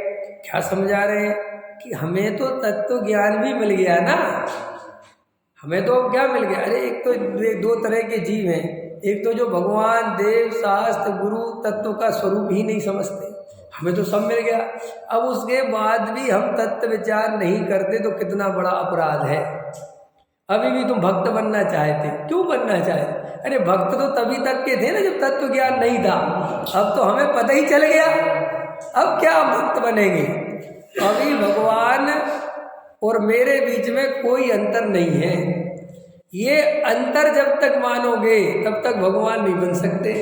क्या समझा रहे हैं कि हमें तो तत्व ज्ञान भी मिल गया ना। हमें तो अब क्या मिल गया? अरे एक तो दो तरह के जीव हैं, एक तो जो भगवान देव शास्त्र गुरु तत्व का स्वरूप ही नहीं समझते, हमें तो सब मिल गया। अब उसके बाद भी हम तत्व विचार नहीं करते तो कितना बड़ा अपराध है। अभी भी तुम भक्त बनना चाहते, क्यों बनना चाहते? अरे भक्त तो तभी तक के थे ना जब तत्व ज्ञान नहीं था, अब तो हमें पता ही चल गया, अब क्या भक्त बनेंगे? अभी भगवान और मेरे बीच में कोई अंतर नहीं है। ये अंतर जब तक मानोगे तब तक भगवान नहीं बन सकते।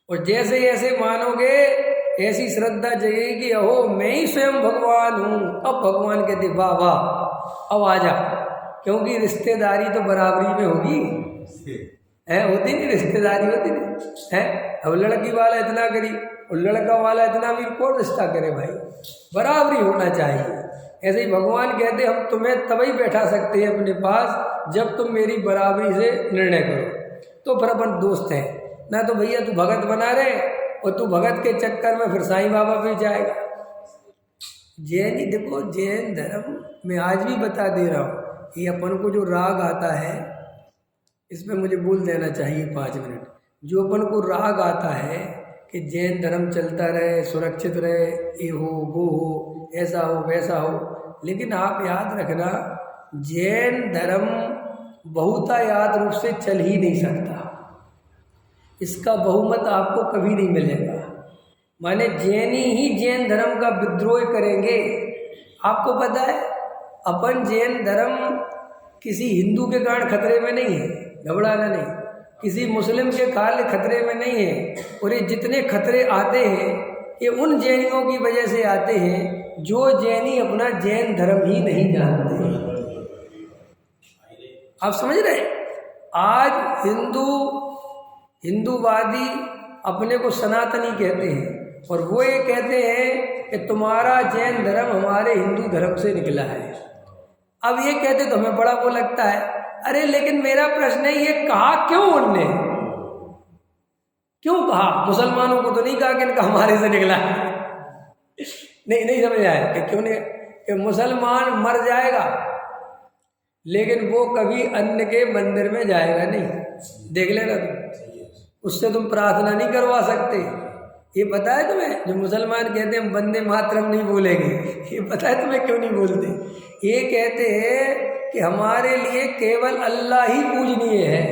और जैसे जैसे मानोगे ऐसी श्रद्धा जगेगी कि अहो मैं ही स्वयं भगवान हूँ। अब भगवान कहते वाह वाह अब आ जा, क्योंकि रिश्तेदारी तो बराबरी में होगी है, होती नहीं रिश्तेदारी होती नहीं है। अब लड़की वाला इतना करी और लड़का वाला इतना भी, कौन रिश्ता करे भाई, बराबरी होना चाहिए। ऐसे ही भगवान कहते हम तुम्हें तभी बैठा सकते हैं अपने पास जब तुम मेरी बराबरी से निर्णय करो, तो फिर अपन दोस्त हैं ना। तो भैया तू भगत बना रहे और तू भगत के चक्कर में फिर साईं बाबा पे जाएगा। जैन ही देखो, जैन धर्म में आज भी बता दे रहा हूँ, ये अपन को जो राग आता है इसमें मुझे बोल देना चाहिए 5 मिनट। जो अपन को राग आता है कि जैन धर्म चलता रहे, सुरक्षित रहे, ये हो वो हो, ऐसा हो वैसा हो, लेकिन आप याद रखना जैन धर्म बहुतायत रूप से चल ही नहीं सकता। इसका बहुमत आपको कभी नहीं मिलेगा। माने जैनी ही जैन धर्म का विद्रोह करेंगे। आपको पता है अपन जैन धर्म किसी हिंदू के कारण खतरे में नहीं है, घबराना नहीं, किसी मुस्लिम के कारण खतरे में नहीं है। और ये जितने खतरे आते हैं ये उन जैनियों की वजह से आते हैं जो जैनी अपना जैन धर्म ही नहीं जानते। आप समझ रहे? आज हिंदूवादी अपने को सनातनी कहते हैं और वो ये कहते हैं कि तुम्हारा जैन धर्म हमारे हिंदू धर्म से निकला है। अब ये कहते तो हमें बड़ा वो लगता है, अरे लेकिन मेरा प्रश्न है ये कहा क्यों उनने, क्यों कहा? मुसलमानों को तो नहीं कहा कि इनका हमारे से निकला है। नहीं समझ आया कि क्यों नहीं, कि मुसलमान मर जाएगा लेकिन वो कभी अन्य के मंदिर में जाएगा नहीं। देख लेना तुम, उससे तुम प्रार्थना नहीं करवा सकते। ये पता है तुम्हें, जो मुसलमान कहते हैं वंदे मातरम नहीं बोलेंगे, ये पता है तुम्हें क्यों नहीं बोलते? ये कहते हैं कि हमारे लिए केवल अल्लाह ही पूजनीय है।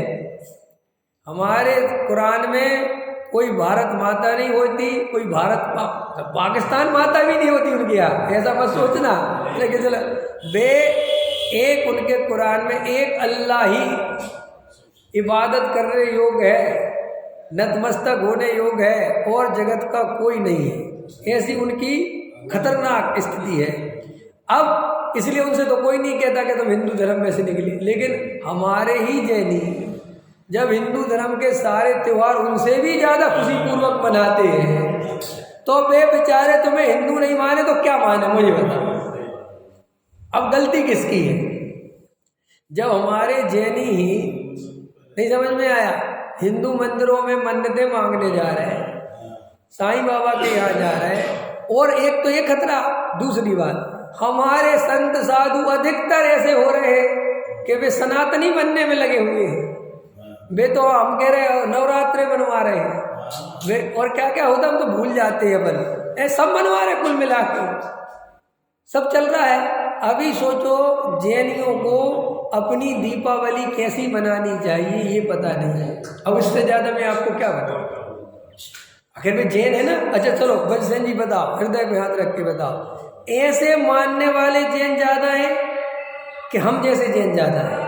हमारे कुरान में कोई भारत माता नहीं होती, कोई पाकिस्तान माता भी नहीं होती उनके यहाँ, ऐसा मत सोचना। लेकिन चलो वे एक, उनके कुरान में एक अल्लाह ही इबादत करने योग्य है, नतमस्तक होने योग्य है और जगत का कोई नहीं है। ऐसी उनकी खतरनाक स्थिति है। अब इसलिए उनसे तो कोई नहीं कहता कि तुम हिंदू धर्म में से निकले, लेकिन हमारे ही जैनी जब हिंदू धर्म के सारे त्योहार उनसे भी ज़्यादा खुशीपूर्वक मनाते हैं, तो वे बेचारे तुम्हें हिंदू नहीं माने तो क्या माने, मुझे बताओ। अब गलती किसकी है? जब हमारे जैनी ही, नहीं समझ में आया, हिंदू मंदिरों में मन्नतें मांगने जा रहे हैं, साईं बाबा के यहाँ जा रहे हैं, और एक तो ये खतरा, दूसरी बात हमारे संत साधु अधिकतर ऐसे हो रहे हैं कि वे सनातनी बनने में लगे हुए हैं। वे तो हम कह रहे नवरात्रे मनवा रहे हैं वे, और क्या क्या होता हम तो भूल जाते हैं। अपन सब मनवा रहे, कुल मिला के सब चल रहा है। अभी सोचो जैनियों को अपनी दीपावली कैसी मनानी चाहिए ये पता नहीं है। अब इससे ज़्यादा मैं आपको क्या बताऊँ? आखिर में जैन है ना। अच्छा चलो बजसेन जी बताओ, हृदय में हाथ रख के बताओ, ऐसे मानने वाले जैन ज़्यादा हैं कि हम जैसे जैन ज़्यादा हैं?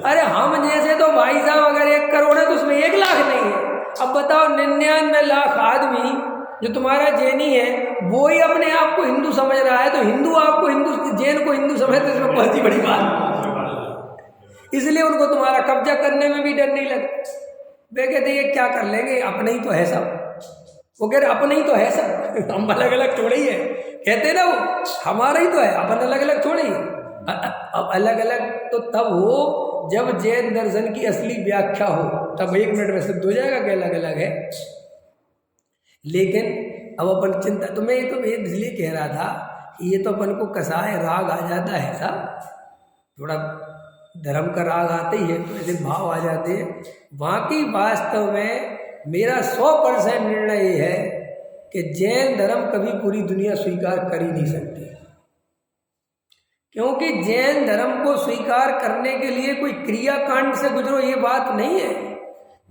अरे हम जैसे तो भाई साहब अगर 1 करोड़ है तो उसमें 1 लाख नहीं है। अब बताओ 99 लाख आदमी जो तुम्हारा जैनी है वो ही अपने आप को हिंदू समझ रहा है, तो हिंदू आपको हिंदू, जैन को हिंदू समझते, इसमें बहुत ही बड़ी बात। इसलिए उनको तुम्हारा कब्जा करने में भी डर नहीं लगता। वे कहते ये क्या कर लेंगे, अपने ही तो है सब। वो कह रहे अपने ही तो है सब, हम अलग अलग थोड़े ही है। कहते ना वो हमारा ही तो है, अपन अलग अलग थोड़े ही। अब अलग अलग तो तब हो जब जैन दर्शन की असली व्याख्या हो, तब 1 मिनट में सिद्ध हो जाएगा कि अलग अलग है। लेकिन अब अपन चिंता, तो मैं तो इसलिए कह रहा था कि ये तो अपन को कसाय राग आ जाता है साहब, थोड़ा धर्म का राग आते ही है तो ऐसे भाव आ जाते हैं। बाकी वास्तव में मेरा 100% निर्णय ये है कि जैन धर्म कभी पूरी दुनिया स्वीकार कर ही नहीं सकती, क्योंकि जैन धर्म को स्वीकार करने के लिए कोई क्रियाकांड से गुजरो ये बात नहीं है।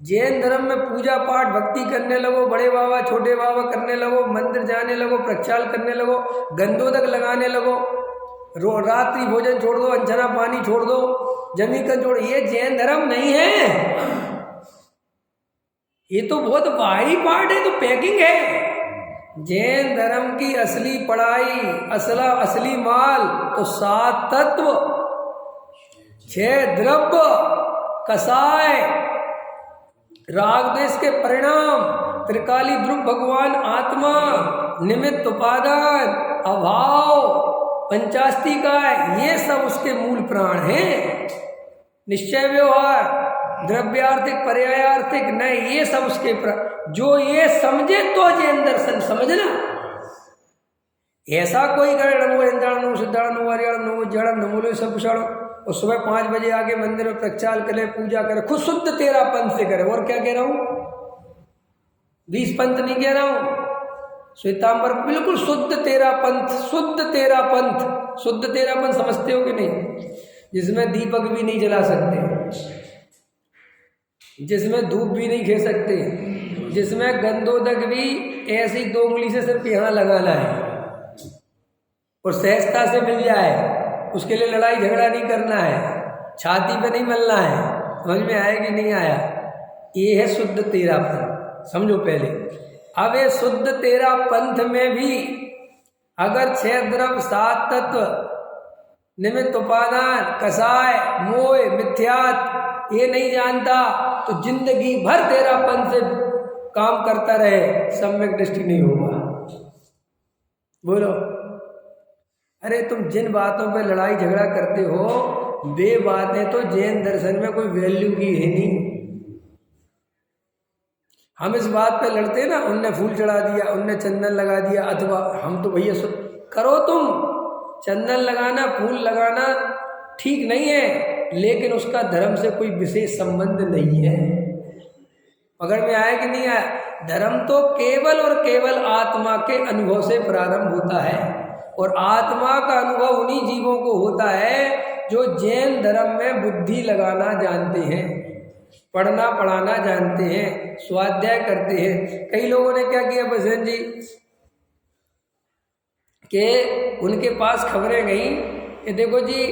जैन धर्म में पूजा पाठ भक्ति करने लगो, बड़े बाबा छोटे बाबा करने लगो, मंदिर जाने लगो, प्रक्षाल करने लगो, गंधोदक लगाने लगो, रात्रि भोजन छोड़ दो, अंजना पानी छोड़ दो, जमीकन छोड़, ये जैन धर्म नहीं है। ये तो बहुत बाहरी पार्ट है, तो पैकिंग है। जैन धर्म की असली पढ़ाई, असली माल तो 7 तत्व, 6 द्रव्य, कसाय, राग द्वेष के परिणाम, त्रिकाली ध्रुव भगवान आत्मा, निमित्त उपादान, अभाव, पंचास्तिकाय, ये सब उसके मूल प्राण हैं। निश्चय व्यवहार, द्रव्यार्थिक, पर्यायार्थिक, नहीं, ये सब उसके जो ये समझे तो जैन दर्शन समझना। ऐसा कोई करे नमो इंद्राणु सिद्धाणु आर्याणु जड़म नमोलो सब कुछ, और सुबह 5 बजे आके मंदिर में प्रक्षाल करे, पूजा करे, खुद शुद्ध तेरा पंथ से करे। और क्या कह रहा हूं, 20 पंथ नहीं कह रहा हूं, श्वेतांबर बिल्कुल शुद्ध तेरा पंथ, शुद्ध तेरा पंथ। शुद्ध तेरा पंथ समझते हो कि नहीं? जिसमें दीपक भी नहीं जला सकते, जिसमें धूप भी नहीं खे सकते, जिसमें गंधोदक भी ऐसी 2 उंगली से सिर्फ यहाँ लगाना है और सहजता से मिल जाए। उसके लिए लड़ाई झगड़ा नहीं करना है, छाती पे नहीं मलना है। समझ में आया कि नहीं आया? ये है शुद्ध तेरा पंथ, समझो पहले। अब ये शुद्ध तेरा पंथ में भी अगर 6 द्रव्य, 7 तत्व, निमित्त उपादान, कसाय, मोह, मिथ्यात ये नहीं जानता तो जिंदगी भर तेरा पंथ से काम करता रहे, सम्यक दृष्टि नहीं होगा। बोलो, अरे तुम जिन बातों पे लड़ाई झगड़ा करते हो वे बातें तो जैन दर्शन में कोई वैल्यू की है नहीं। हम इस बात पे लड़ते ना, उनने फूल चढ़ा दिया, उनने चंदन लगा दिया, अथवा हम तो भैया करो, तुम चंदन लगाना, फूल लगाना ठीक नहीं है, लेकिन उसका धर्म से कोई विशेष संबंध नहीं है। पकड़ में आया कि नहीं आया? धर्म तो केवल और केवल आत्मा के अनुभव से प्रारंभ होता है, और आत्मा का अनुभव उन्हीं जीवों को होता है जो जैन धर्म में बुद्धि लगाना जानते हैं, पढ़ना पढ़ाना जानते हैं, स्वाध्याय करते हैं। कई लोगों ने क्या किया बसंत जी कि उनके पास खबरें गई कि देखो जी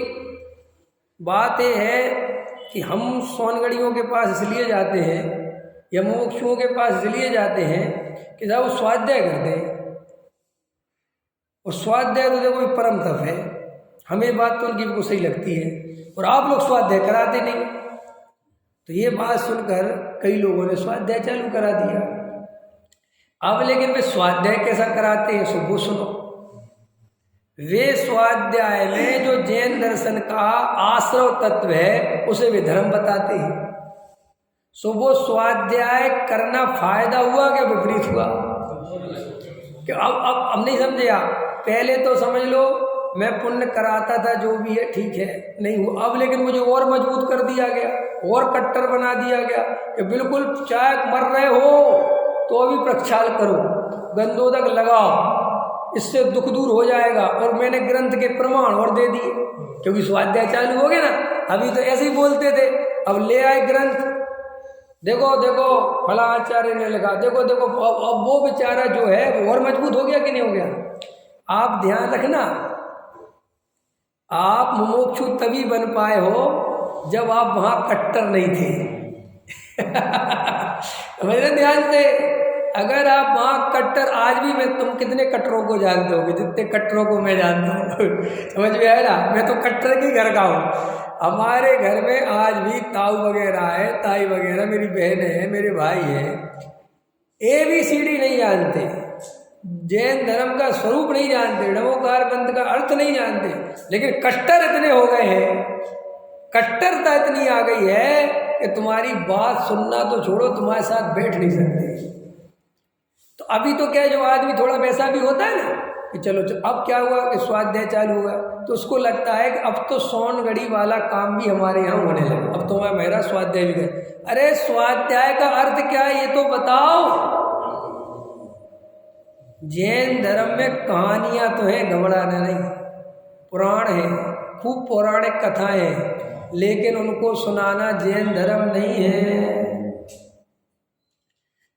बात ये है कि हम सोनगढ़ियों के पास इसलिए जाते हैं या मोक्षुओं के पास इसलिए जाते हैं कि साहब वो स्वाध्याय करते हैं, और स्वाध्याय तो देखो परम तप है। हमें बात तो उनकी बिल्कुल सही लगती है, और आप लोग स्वाध्याय कराते नहीं। तो ये बात सुनकर कई लोगों ने स्वाध्याय चालू करा दिया। अब लेकिन वे स्वाध्याय कैसा कराते हैं सो वो सुनो। वे स्वाध्याय में जो जैन दर्शन का आश्रव तत्व है उसे वे धर्म बताते हैं। सो वो स्वाध्याय करना फायदा हुआ क्या विपरीत हुआ? कि अब नहीं समझे आप? पहले तो समझ लो मैं पुण्य कराता था, जो भी है ठीक है, नहीं हुआ। अब लेकिन मुझे और मजबूत कर दिया गया, और कट्टर बना दिया गया कि बिल्कुल चाहे मर रहे हो तो अभी प्रक्षाल करो, गंधोदक लगाओ, इससे दुख दूर हो जाएगा। और मैंने ग्रंथ के प्रमाण और दे दिए, क्योंकि स्वाध्याय चालू हो गया ना। अभी तो ऐसे ही बोलते थे, अब ले आए ग्रंथ, देखो देखो फला आचार्य ने लिखा, देखो देखो। अब वो बेचारा जो है वो और मजबूत हो गया कि नहीं हो गया? आप ध्यान रखना, आप मुमुक्षु तभी बन पाए हो जब आप वहां कट्टर नहीं थे। समझ रहे ध्यान से? अगर आप वहां कट्टर, आज भी मैं, तुम कितने कट्टरों को जानते हो? जितने कट्टरों को मैं जानता हूँ। समझ में आया ना? मैं तो कट्टर के घर का हूँ। हमारे घर में आज भी ताऊ वगैरह है, ताई वगैरह, मेरी बहन है, मेरे भाई है, ABCD नहीं जानते, जैन धर्म का स्वरूप नहीं जानते, नमोकार मंत्र का अर्थ नहीं जानते, लेकिन कट्टर इतने हो गए हैं, कट्टरता इतनी आ गई है कि तुम्हारी बात सुनना तो छोड़ो, तुम्हारे साथ बैठ नहीं सकते। तो अभी तो क्या, जो आदमी थोड़ा वैसा भी होता है ना कि चलो अब क्या हुआ कि स्वाध्याय चालू हुआ, तो उसको लगता है कि अब तो सोनगढ़ी वाला काम भी हमारे यहाँ होने लगा, अब तो मैं मेरा स्वाध्याय भी कर। अरे स्वाध्याय का अर्थ क्या है ये तो बताओ। जैन धर्म में कहानियां तो हैं, घबराना नहीं, पुराण है, खूब पौराणिक कथाएं हैं, लेकिन उनको सुनाना जैन धर्म नहीं है।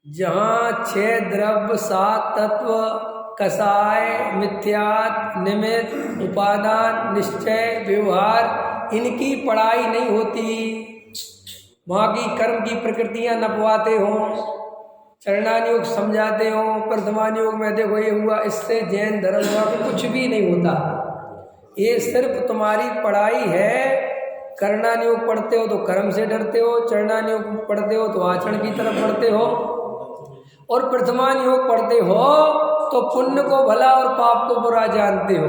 जहाँ 6 द्रव्य, 7 तत्व, कसाय, मिथ्यात, निमित्त, उपादान, निश्चय, व्यवहार, इनकी पढ़ाई नहीं होती, वहाँ की कर्म की प्रकृतियाँ नपवाते हों, चरणान योग समझाते हो, प्रथमान योग में देखो ये हुआ, इससे जैन धर्म हुआ कुछ भी नहीं होता। ये सिर्फ तुम्हारी पढ़ाई है। करणान योग पढ़ते हो तो कर्म से डरते हो, चरणान योग पढ़ते हो तो आचरण की तरफ बढ़ते हो, और प्रथमान योग पढ़ते हो तो पुण्य को भला और पाप को बुरा जानते हो।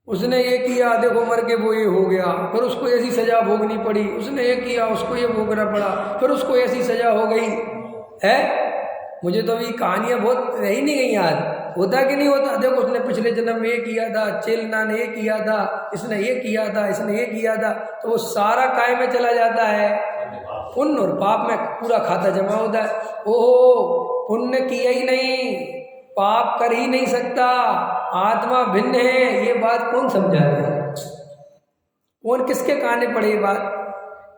उसने ये किया, देखो मर के वो ये हो गया, फिर उसको ऐसी सजा भोगनी पड़ी। उसने ये किया, उसको ये भोगना पड़ा, फिर उसको ऐसी सजा हो गई है। मुझे तो अभी कहानियां बहुत रही नहीं गई याद, होता कि नहीं होता। देखो उसने पिछले जन्म में ये किया था, चेलना ने ये किया था, इसने ये किया था, इसने ये किया था, तो वो सारा काय में चला जाता है, पुण्य और पाप में पूरा खाता जमा होता है। ओहो, पुण्य किया ही नहीं, पाप कर ही नहीं सकता, आत्मा भिन्न है, ये बात कौन समझा रहा है? कौन किसके काने पड़े ये बात?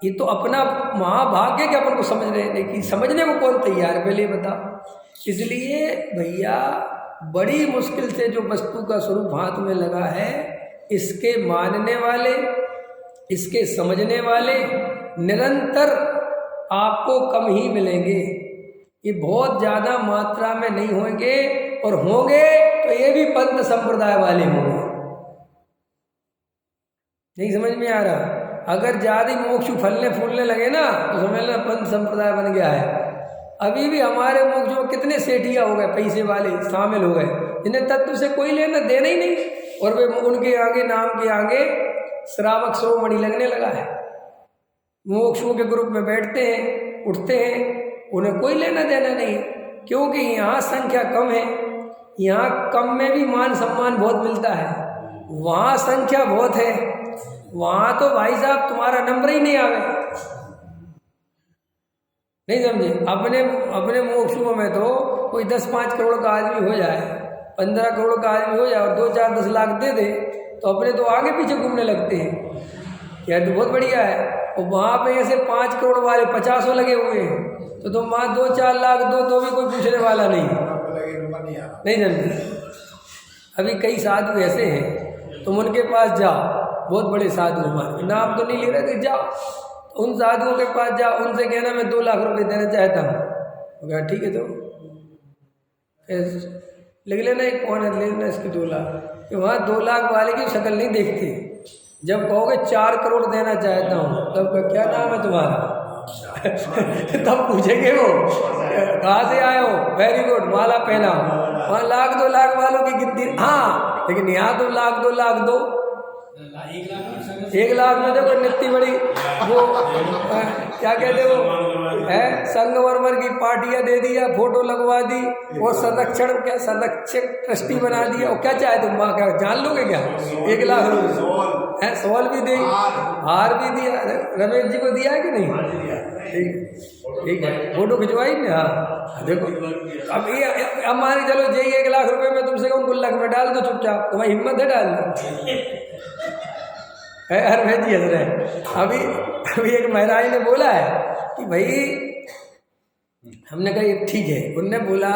ये तो अपना महाभाग्य के अपन को समझ रहे हैं, लेकिन समझने को कौन तैयार है पहले बता। इसलिए भैया बड़ी मुश्किल से जो वस्तु का स्वरूप हाथ में लगा है, इसके मानने वाले, इसके समझने वाले निरंतर आपको कम ही मिलेंगे। ये बहुत ज़्यादा मात्रा में नहीं होंगे, और होंगे तो ये भी पंथ संप्रदाय वाले होंगे। नहीं समझ में आ रहा? अगर ज़्यादा मोक्ष फलने फूलने लगे ना तो समझ लेना पंथ संप्रदाय बन गया है। अभी भी हमारे मोक्ष में कितने सेठिया हो गए, पैसे वाले शामिल हो गए, जिन्हें तत्व से कोई लेना देना ही नहीं, और वे उनके आगे नाम के आगे श्रावक श्रोमणि लगने लगा है। मोक्षों के ग्रुप में बैठते हैं, उठते हैं, उन्हें कोई लेना देना नहीं, क्योंकि यहाँ संख्या कम है। यहाँ कम में भी मान सम्मान बहुत मिलता है, वहाँ संख्या बहुत है, वहाँ तो भाई साहब तुम्हारा नंबर ही नहीं आवे। नहीं समझे? अपने मोक्षों में तो कोई 10-5 करोड़ का आदमी हो जाए, 15 करोड़ का आदमी हो जाए और 2-4-10 लाख दे दे, तो अपने तो आगे पीछे घूमने लगते हैं, यह तो बहुत बढ़िया है। और वहाँ पे ऐसे 5 करोड़ वाले 50 लगे हुए हैं, तो तुम वहाँ 2-4 लाख दो तो भी कोई पूछने वाला नहीं समझे? अभी कई साधु ऐसे हैं, तुम उनके पास जाओ, बहुत बड़े साधु हमारे, नाम तो नहीं ले रहे थे, जाओ उन साधुओं के पास जाओ, उनसे कहना मैं 2 लाख रुपए देना चाहता हूँ। ठीक है, तो लिख लेना, एक कौन है, ले लेना इसकी 2 लाख। वहाँ 2 लाख वाले की शक्ल नहीं देखते। जब कहोगे 4 करोड़ देना चाहता हूँ, तब क्या नाम है तुम्हारा? तब पूछेंगे वो कहाँ से आए हो, वेरी गुड, माला पहना हो। वहाँ 1-2 लाख वालों की गिनती, हाँ, लेकिन यहाँ तो 1-2 लाख दो, 1 लाख में देखो नित्ती बड़ी वो क्या कहते वो है, संगमरमर की पार्टियां दे दिया, फोटो लगवा दी, और संरक्षक ट्रस्टी बना दिया। और क्या चाहे तुम, माँ क्या जान लोगे क्या? 1 लाख रुपये है, सवाल भी दे, हार भी दिया, रमेश जी को दिया है कि नहीं? ठीक है, फोटो खिंचवाई ना। हाँ देखो, अब ये हमारे चलो जी 1 लाख रुपए में तुमसे कहूँ गुल्लक में डाल दो चुपचाप, तुम्हारी हिम्मत है डाल दो? हर जी हंस रहे। अभी एक महराज ने बोला है कि भाई, हमने कहा ठीक है, उनने बोला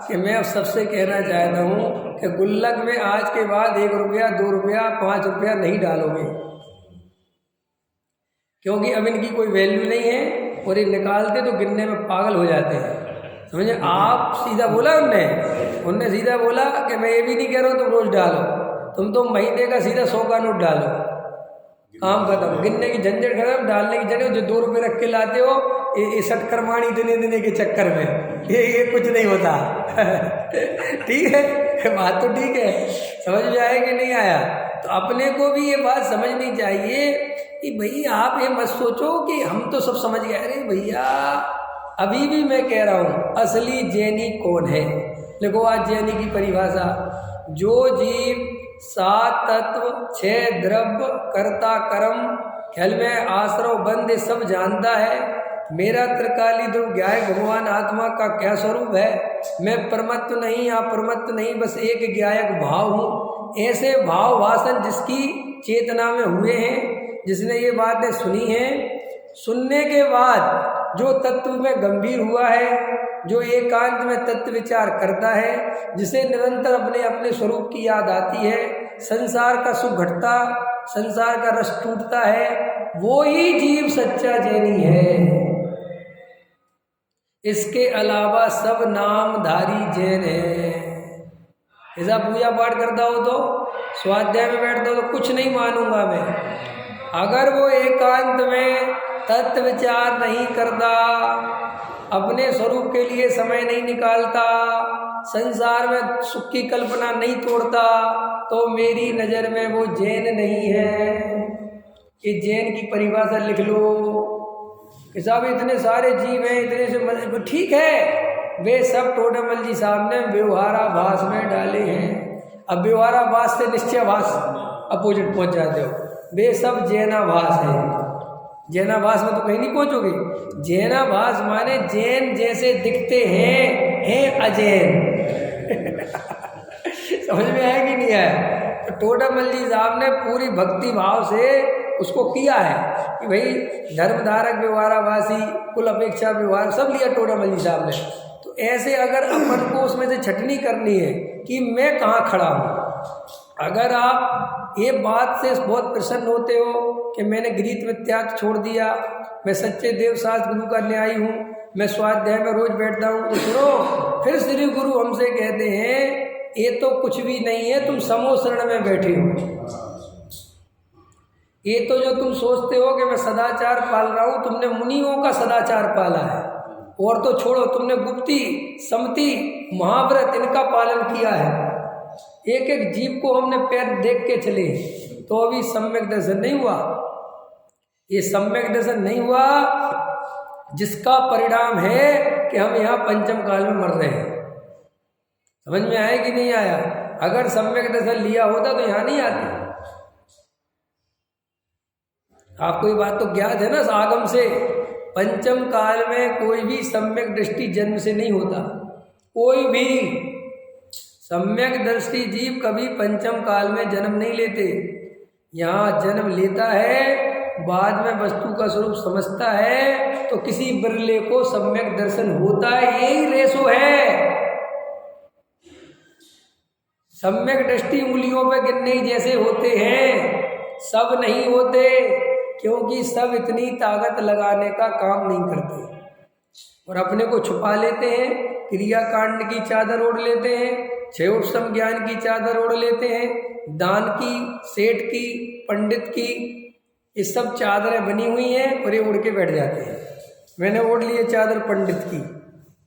कि मैं अब सबसे कहना चाहता हूँ कि गुल्लक में आज के बाद 1 रुपया, 2 रुपया, 5 रुपया नहीं डालोगे, क्योंकि अब इनकी कोई वैल्यू नहीं है, और ये निकालते तो गिनने में पागल हो जाते हैं, समझे? आप सीधा बोला उनने सीधा बोला कि मैं ये भी नहीं कह रहा हूँ तुम रोज डालो, तुम तो महीने का सीधा 100 का नोट डालो, काम खत्म, गिनने की झंझट खत्म, डालने की जगह जो 2 रुपये रख के लाते हो, ये सटकरमाणी देने के चक्कर में ये कुछ नहीं होता। ठीक है, बात तो ठीक है, समझ में आया कि नहीं आया? तो अपने को भी ये बात समझनी चाहिए कि भाई आप ये मत सोचो कि हम तो सब समझ गए। अरे भैया, अभी भी मैं कह रहा हूँ, असली जैनी कौन है? देखो आज जैनी की परिभाषा, जो जीव 7 तत्व 6 द्रव्य कर्ता कर्म खेल में आश्रव बंद सब जानता है, मेरा त्रिकाली ध्रुव ज्ञाय भगवान आत्मा का क्या स्वरूप है, मैं परमत्व नहीं अपरमत्व नहीं, बस एक ज्ञायक भाव हूँ, ऐसे भाव वासन जिसकी चेतना में हुए हैं, जिसने ये बातें सुनी हैं, सुनने के बाद जो तत्व में गंभीर हुआ है, जो एकांत में तत्व विचार करता है, जिसे निरंतर अपने अपने स्वरूप की याद आती है, संसार का सुख घटता, संसार का रस टूटता है, वो ही जीव सच्चा जैनी है। इसके अलावा सब नामधारी जैन है। ऐसा पूजा पाठ करता हो तो, स्वाध्याय में बैठता हो तो कुछ नहीं मानूंगा मैं। अगर वो एकांत में तत्व विचार नहीं करता, अपने स्वरूप के लिए समय नहीं निकालता, संसार में सुख की कल्पना नहीं तोड़ता, तो मेरी नज़र में वो जैन नहीं है। ये जैन की परिभाषा लिख लो कि साहब इतने सारे जीव हैं, इतने से ठीक है, वे सब टोडरमल जी साहब ने व्यवहाराभास में डाले हैं। अब व्यवहाराभास से निश्चयाभास अपोजिट पहुंच जाते हो। वे सब जैनाभास है। जैनाभास में तो कहीं नहीं पहुंचोगे। जैनाभास माने जैन जैसे दिखते हैं अजैन। समझ में आया कि नहीं आया? तो टोडरमल जी साहब ने पूरी भक्ति भाव से उसको किया है कि भाई धर्मधारक व्यवहाराभासी कुल अपेक्षा व्यवहार सब लिया टोडरमल जी साहब ने। तो ऐसे अगर अपन को उसमें से छटनी करनी है कि मैं कहाँ खड़ा हूँ, अगर आप ये बात से बहुत प्रसन्न होते हो कि मैंने गृहीत में त्याग छोड़ दिया, मैं सच्चे देवशास्त्र गुरु का न्यायी हूँ, मैं स्वाध्याय में रोज बैठता हूँ, तो सुनो, फिर श्री गुरु हमसे कहते हैं ये तो कुछ भी नहीं है, तुम समो शरण में बैठे हो। ये तो जो तुम सोचते हो कि मैं सदाचार पाल रहा हूँ, तुमने मुनियों का सदाचार पाला है। और तो छोड़ो, तुमने गुप्ती, समति, महाव्रत इनका पालन किया है। एक एक जीव को हमने पैर देख के चले, तो अभी सम्यक दर्शन नहीं हुआ। ये सम्यक दर्शन नहीं हुआ जिसका परिणाम है कि हम यहाँ पंचम काल में मर रहे हैं। समझ में आया कि नहीं आया? अगर सम्यक दर्शन लिया होता तो यहाँ नहीं आते। आपको ये बात तो ज्ञात है ना आगम से, पंचम काल में कोई भी सम्यक दृष्टि जन्म से नहीं होता। कोई भी सम्यक दृष्टि जीव कभी पंचम काल में जन्म नहीं लेते। यहाँ जन्म लेता है, बाद में वस्तु का स्वरूप समझता है, तो किसी बिरले को सम्यक दर्शन होता है। यही रेशो है। सम्यक दृष्टि उंगलियों पे गिनने जैसे होते हैं, सब नहीं होते, क्योंकि सब इतनी ताकत लगाने का काम नहीं करते और अपने को छुपा लेते हैं। क्रियाकांड की चादर ओढ़ लेते हैं, क्षयोपम ज्ञान की चादर ओढ़ लेते हैं, दान की, सेठ की, पंडित की, ये सब चादरें बनी हुई हैं और ये उड़ के बैठ जाते हैं। मैंने ओढ़ ली चादर पंडित की,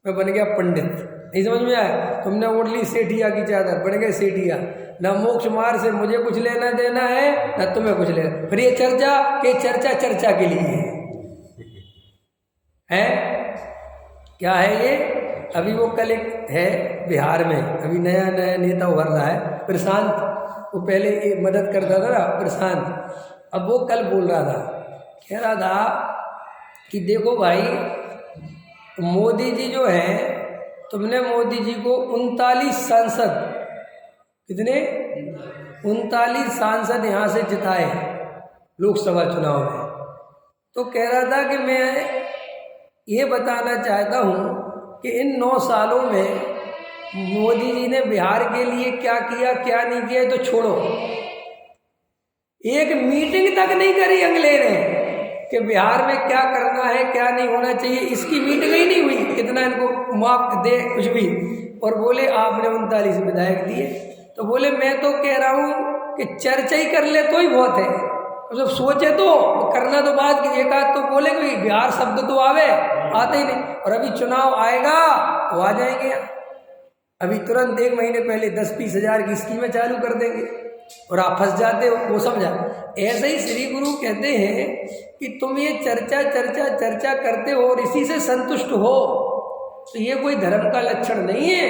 मैं बन गया पंडित। नहीं समझ में आया? तुमने ओढ़ ली सेठिया की चादर, बन गए सेठिया। न मोक्ष मार्ग से मुझे कुछ लेना देना है, न तुम्हें कुछ लेना। फिर ये चर्चा के चर्चा के लिए है क्या है ये? अभी वो कल एक है बिहार में, अभी नया नया नेता उभर रहा है, प्रशांत। वो पहले एक मदद करता था ना, प्रशांत। अब वो कल बोल रहा था, कह रहा था कि देखो भाई, मोदी जी जो है, तुमने मोदी जी को 39 सांसद, कितने 39 सांसद यहाँ से जिताए लोकसभा चुनाव में। तो कह रहा था कि मैं ये बताना चाहता हूँ कि इन 9 सालों में मोदी जी ने बिहार के लिए क्या किया क्या नहीं किया तो छोड़ो, एक मीटिंग तक नहीं करी अगले ने कि बिहार में क्या करना है क्या नहीं होना चाहिए। इसकी मीटिंग ही नहीं हुई, कितना इनको माफ दे कुछ भी। और बोले आपने 39 विधायक दिए, तो बोले मैं तो कह रहा हूँ कि चर्चा ही कर ले तो ही बहुत है। जब सोचे तो करना तो बात की, एक आध तो बोले कि बिहार शब्द तो आवे, आते ही नहीं। और अभी चुनाव आएगा तो आ जाएंगे। अभी तुरंत 1 महीने पहले 10-20 हज़ार की स्कीमें चालू कर देंगे और आप फंस जाते हो। वो समझा? ऐसे ही श्री गुरु कहते हैं कि तुम ये चर्चा करते हो और इसी से संतुष्ट हो, तो ये कोई धर्म का लक्षण नहीं है,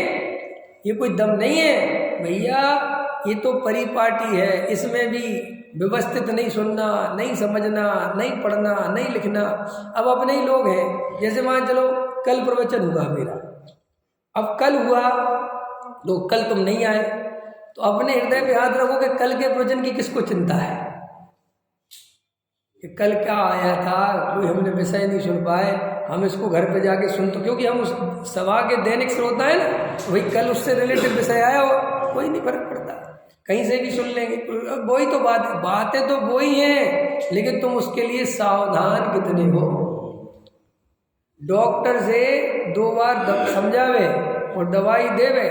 ये कोई दम नहीं है भैया। ये तो परिपाटी है, इसमें भी व्यवस्थित नहीं सुनना, नहीं समझना, नहीं पढ़ना, नहीं लिखना। अब अपने ही लोग हैं, जैसे मान चलो कल प्रवचन हुआ मेरा, अब कल हुआ तो कल तुम नहीं आए, तो अपने हृदय पे हाथ रखो कि कल के प्रवचन की किसको चिंता है कि कल क्या आया था, कोई हमने विषय नहीं सुन पाए, हम इसको घर पे जाके सुन, तो क्योंकि हम उस सभा के दैनिक श्रोता है ना, वही कल उससे रिलेटेड विषय आया हो, कोई नहीं फर्क पड़ता, कहीं से भी सुन लेंगे। वही तो बातें तो वही हैं, लेकिन तुम उसके लिए सावधान कितने हो। डॉक्टर से 2 बार समझावे और दवाई देवे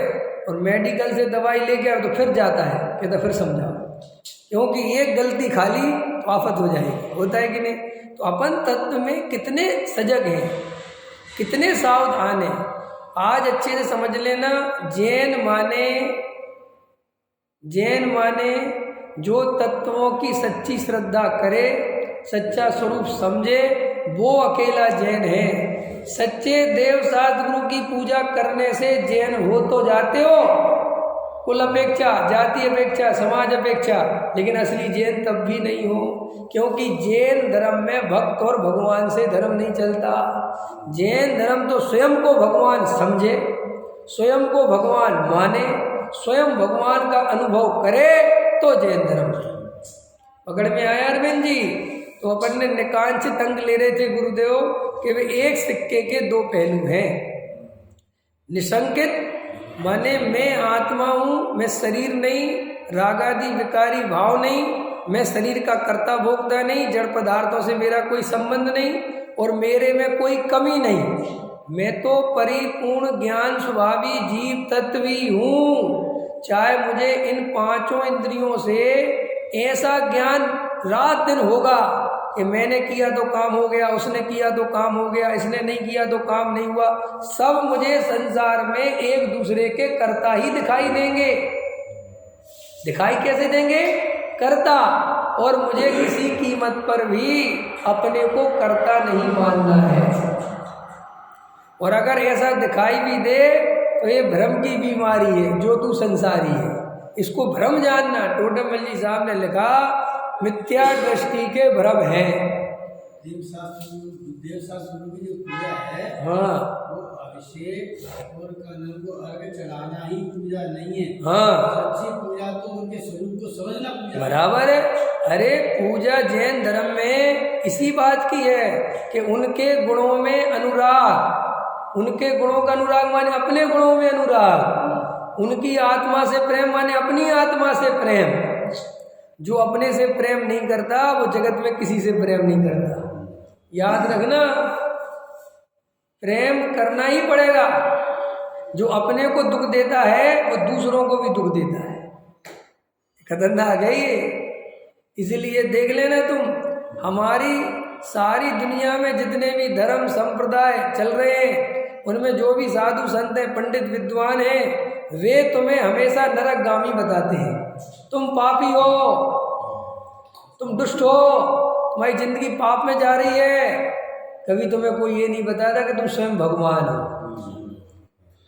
और मेडिकल से दवाई लेके आए तो फिर जाता है, कहता फिर समझाओ, क्योंकि एक गलती खाली तो आफत हो जाएगी। होता है कि नहीं? तो अपन तत्व में कितने सजग हैं, कितने सावधान हैं। आज अच्छे से समझ लेना, जैन माने जो तत्वों की सच्ची श्रद्धा करे, सच्चा स्वरूप समझे, वो अकेला जैन है। सच्चे देव सद्गुरु की पूजा करने से जैन हो तो जाते हो, कुल अपेक्षा, जाति अपेक्षा, समाज अपेक्षा, लेकिन असली जैन तब भी नहीं हो, क्योंकि जैन धर्म में भक्त और भगवान से धर्म नहीं चलता। जैन धर्म तो स्वयं को भगवान समझे, स्वयं को भगवान माने, स्वयं भगवान का अनुभव करे तो जैन धर्म है। पकड़ में आया अरविंद जी? तो अपन ने निकांक्षित अंक ले रहे थे गुरुदेव कि वे एक सिक्के के 2 पहलू हैं। निशंकित माने मैं आत्मा हूँ, मैं शरीर नहीं, रागादि विकारी भाव नहीं, मैं शरीर का कर्ता भोक्ता नहीं, जड़ पदार्थों से मेरा कोई संबंध नहीं और मेरे में कोई कमी नहीं, मैं तो परिपूर्ण ज्ञान स्वभावी जीव तत्वी हूँ। चाहे मुझे इन 5 इंद्रियों से ऐसा ज्ञान रात दिन होगा कि मैंने किया तो काम हो गया, उसने किया तो काम हो गया, इसने नहीं किया तो काम नहीं हुआ, सब मुझे संसार में एक दूसरे के कर्ता ही दिखाई देंगे। दिखाई कैसे देंगे? कर्ता। और मुझे किसी कीमत पर भी अपने को कर्ता नहीं मानना है। और अगर ऐसा दिखाई भी दे तो ये भ्रम की बीमारी है, जो तू संसारी है, इसको भ्रम जानना। टोडरमल जी साहब ने लिखा, मिथ्या दृष्टि के भ्रम है। देवशास्त्र की जो पूजा है, हाँ, वो अभिषेक और कनल को अर्घ चढ़ाना ही पूजा नहीं है। हाँ, सच्ची पूजा तो उनके स्वरूप को समझना पूजा बराबर है। अरे पूजा जैन धर्म में इसी बात की है कि उनके गुणों में अनुराग, उनके गुणों का अनुराग माने अपने गुणों में अनुराग, उनकी आत्मा से प्रेम माने अपनी आत्मा से प्रेम। जो अपने से प्रेम नहीं करता वो जगत में किसी से प्रेम नहीं करता। याद रखना, प्रेम करना ही पड़ेगा। जो अपने को दुख देता है वो दूसरों को भी दुख देता है। खतरनाक है ये। इसलिए देख लेना तुम, हमारी सारी दुनिया में जितने भी धर्म संप्रदाय चल रहे हैं, उनमें जो भी साधु संत हैं, पंडित विद्वान हैं, वे तुम्हें हमेशा नरकगामी बताते हैं। तुम पापी हो, तुम दुष्ट हो, तुम्हारी जिंदगी पाप में जा रही है। कभी तुम्हें कोई ये नहीं बताता कि तुम स्वयं भगवान हो।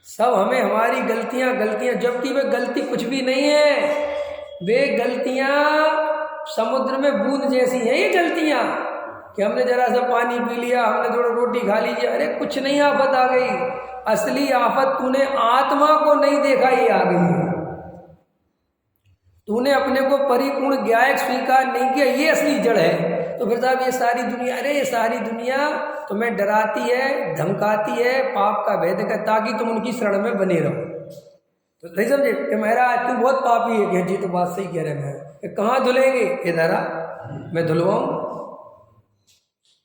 सब हमें हमारी गलतियां, जबकि वे गलती कुछ भी नहीं है। वे गलतियां समुद्र में बूंद जैसी हैं। ये गलतियां कि हमने जरा सा पानी पी लिया, हमने थोड़ा रोटी खा लीजिए, अरे कुछ नहीं आफत आ गई। असली आफत तूने आत्मा को नहीं देखा, ही आ गई है। तूने अपने को परिपूर्ण ज्ञायक स्वीकार नहीं किया, ये असली जड़ है। तो फिर साहब ये सारी दुनिया, अरे ये सारी दुनिया तुम्हें डराती है, धमकाती है, पाप का भेद कर, ताकि तुम उनकी शरण में बने रहो। तो नहीं समझे कि महाराज तू बहुत पापी है। कि जी तो बात सही कह रहे हैं। कहाँ धुलेंगे? इधर आ, मैं धुलवाऊँ।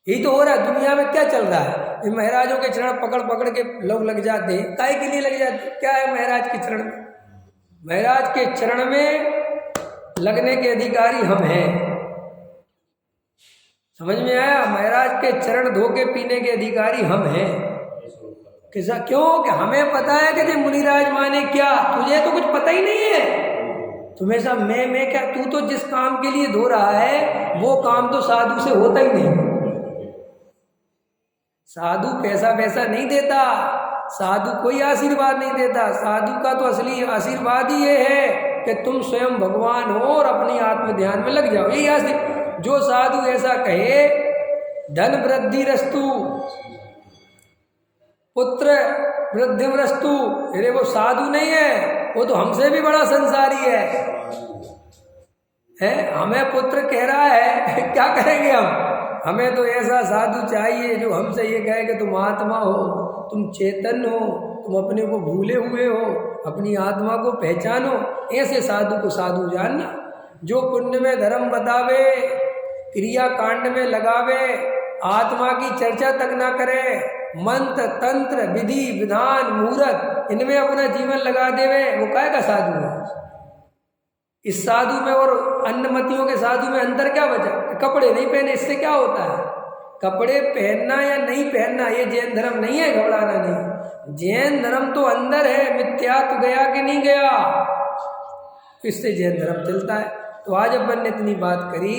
यही तो हो रहा है। दुनिया में क्या चल रहा है? महाराजों के चरण पकड़ पकड़ के लोग लग जाते हैं। काय के लिए लग जाते? क्या है महाराज के चरण में? महाराज के चरण में लगने के अधिकारी हम हैं। समझ में आया? महाराज के चरण धो के पीने के अधिकारी हम हैं। किसा? क्यों? कि हमें पता है कि मुनिराज माने क्या, तुझे तो कुछ पता ही नहीं है। तुम्हें सब मैं क्या, तू तो जिस काम के लिए धो रहा है वो काम तो साधु से होता ही नहीं। साधु पैसा वैसा नहीं देता, साधु कोई आशीर्वाद नहीं देता। साधु का तो असली आशीर्वाद ही ये है कि तुम स्वयं भगवान हो और अपनी आत्म ध्यान में लग जाओ। यही आशीर्वाद। जो साधु ऐसा कहे धन वृद्धि रस्तु, पुत्र वृद्धि रस्तु, अरे वो साधु नहीं है, वो तो हमसे भी बड़ा संसारी है। हमें पुत्र कह रहा है, क्या करेंगे हम? हमें तो ऐसा साधु चाहिए जो हमसे ये कहे कि तुम आत्मा हो, तुम चेतन हो, तुम अपने को भूले हुए हो, अपनी आत्मा को पहचानो। ऐसे साधु को साधु जानना, जो पुण्य में धर्म बतावे, क्रिया कांड में लगावे, आत्मा की चर्चा तक ना करे, मंत्र तंत्र विधि विधान मुहूर्त इनमें अपना जीवन लगा देवे, वो काय का साधु है। इस साधु में और अन्नमतियों के साधु में अंतर क्या बचा? कपड़े नहीं पहने, इससे क्या होता है? कपड़े पहनना या नहीं पहनना ये जैन धर्म नहीं है, घबराना नहीं। जैन धर्म तो अंदर है, मिथ्या तो गया कि नहीं गया, इससे जैन धर्म चलता है। तो आज अपन ने इतनी बात करी,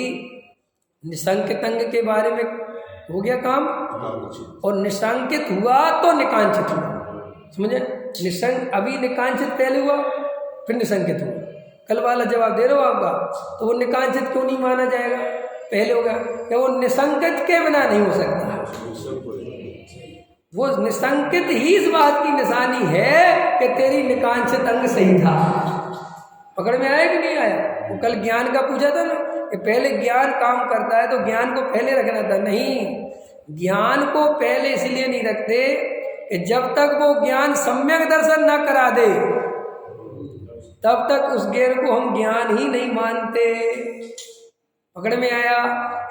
निसंकित अंग के बारे में हो गया काम, और निसंकित हुआ तो निकांचित हुआ, समझे? अभी निकांचित पहले हुआ फिर निसंकित हुआ। कल वाला जवाब दे रहा हूँ आपका, तो वो निकांचित क्यों नहीं माना जाएगा? पहले होगा क्या? वो निसंकित के बिना नहीं हो सकता। वो निसंकित ही इस बात की निशानी है कि तेरी निकांचित अंग सही था। पकड़ में आया कि नहीं आया? वो कल ज्ञान का पूछा था ना कि पहले ज्ञान काम करता है तो ज्ञान को पहले रखना था। नहीं, ज्ञान को पहले इसलिए नहीं रखते कि जब तक वो ज्ञान सम्यक दर्शन न करा दे तब तक उस ज्ञान को हम ज्ञान ही नहीं मानते। पकड़ में आया?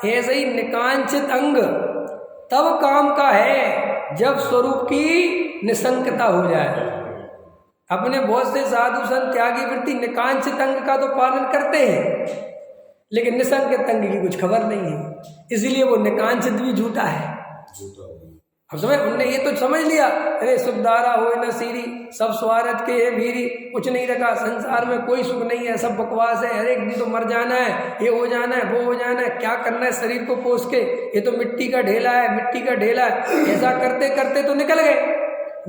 ऐसे ही निकांचित अंग तब काम का है जब स्वरूप की निसंकता हो जाए। अपने बहुत से साधु संत त्यागी वृत्ति निकांचित अंग का तो पालन करते हैं, लेकिन निसंकित अंग की कुछ खबर नहीं है, इसलिए वो निकांचित भी झूठा है। अब समझ, उनने ये तो समझ लिया, अरे सुखदारा हो न सीरी, सब स्वार्थ के है भीरी, कुछ नहीं रखा संसार में, कोई सुख नहीं है, सब बकवास है, हर एक दिन तो मर जाना है, ये हो जाना है, वो हो जाना है, क्या करना है शरीर को पोस के, ये तो मिट्टी का ढेला है, मिट्टी का ढेला है। ऐसा करते करते तो निकल गए,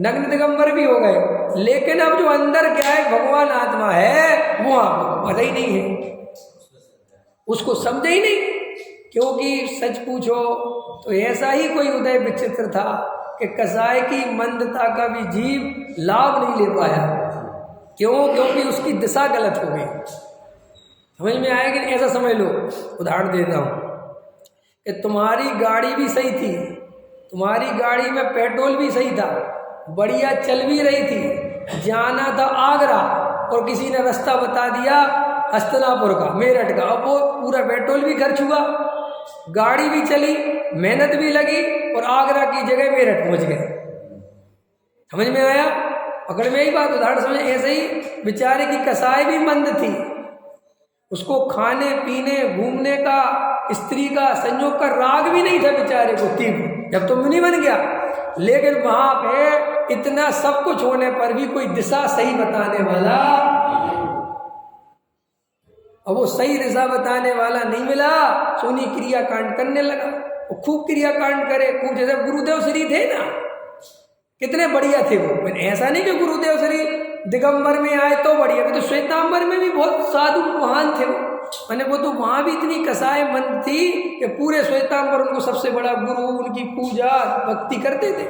नग्न दिगंबर भी हो गए, लेकिन अब जो अंदर क्या है, भगवान आत्मा है, वो आपको पता ही नहीं है, उसको समझे ही नहीं। क्योंकि सच पूछो तो ऐसा ही कोई उदय विचित्र था कि कसाय की मंदता का भी जीव लाभ नहीं ले पाया। क्यों? क्योंकि उसकी दिशा गलत हो गई। समझ में आया कि नहीं? ऐसा समझ लो, उदाहरण देता हूँ कि तुम्हारी गाड़ी भी सही थी, तुम्हारी गाड़ी में पेट्रोल भी सही था, बढ़िया चल भी रही थी, जाना था आगरा और किसी ने रास्ता बता दिया हस्तनापुर का, मेरठ का, अब वो पूरा पेट्रोल भी खर्च हुआ, गाड़ी भी चली, मेहनत भी लगी और आगरा की जगह मेरठ पहुंच गए। समझ में आया? पकड़ में ही बात, उदाहरण समझ। ऐसे ही बेचारे की कसाई भी मंद थी, उसको खाने पीने घूमने का स्त्री का संयोग का राग भी नहीं था बेचारे को तीव्र, जब तो मुनि बन गया, लेकिन वहां पे इतना सब कुछ होने पर भी कोई दिशा सही बताने वाला, अब वो सही दिशा बताने वाला नहीं मिला, सोनी क्रिया कांड करने लगा। वो खूब क्रिया कांड करे, खूब, जैसे गुरुदेव श्री थे ना, कितने बढ़िया थे वो। ऐसा नहीं कि गुरुदेव श्री दिगंबर में आए तो बढ़िया, तो श्वेतांबर में भी बहुत साधु महान थे वो, मैंने वो तो वहां भी इतनी कसाय मन थी कि पूरे श्वेतांबर उनको सबसे बड़ा गुरु, उनकी पूजा भक्ति करते थे,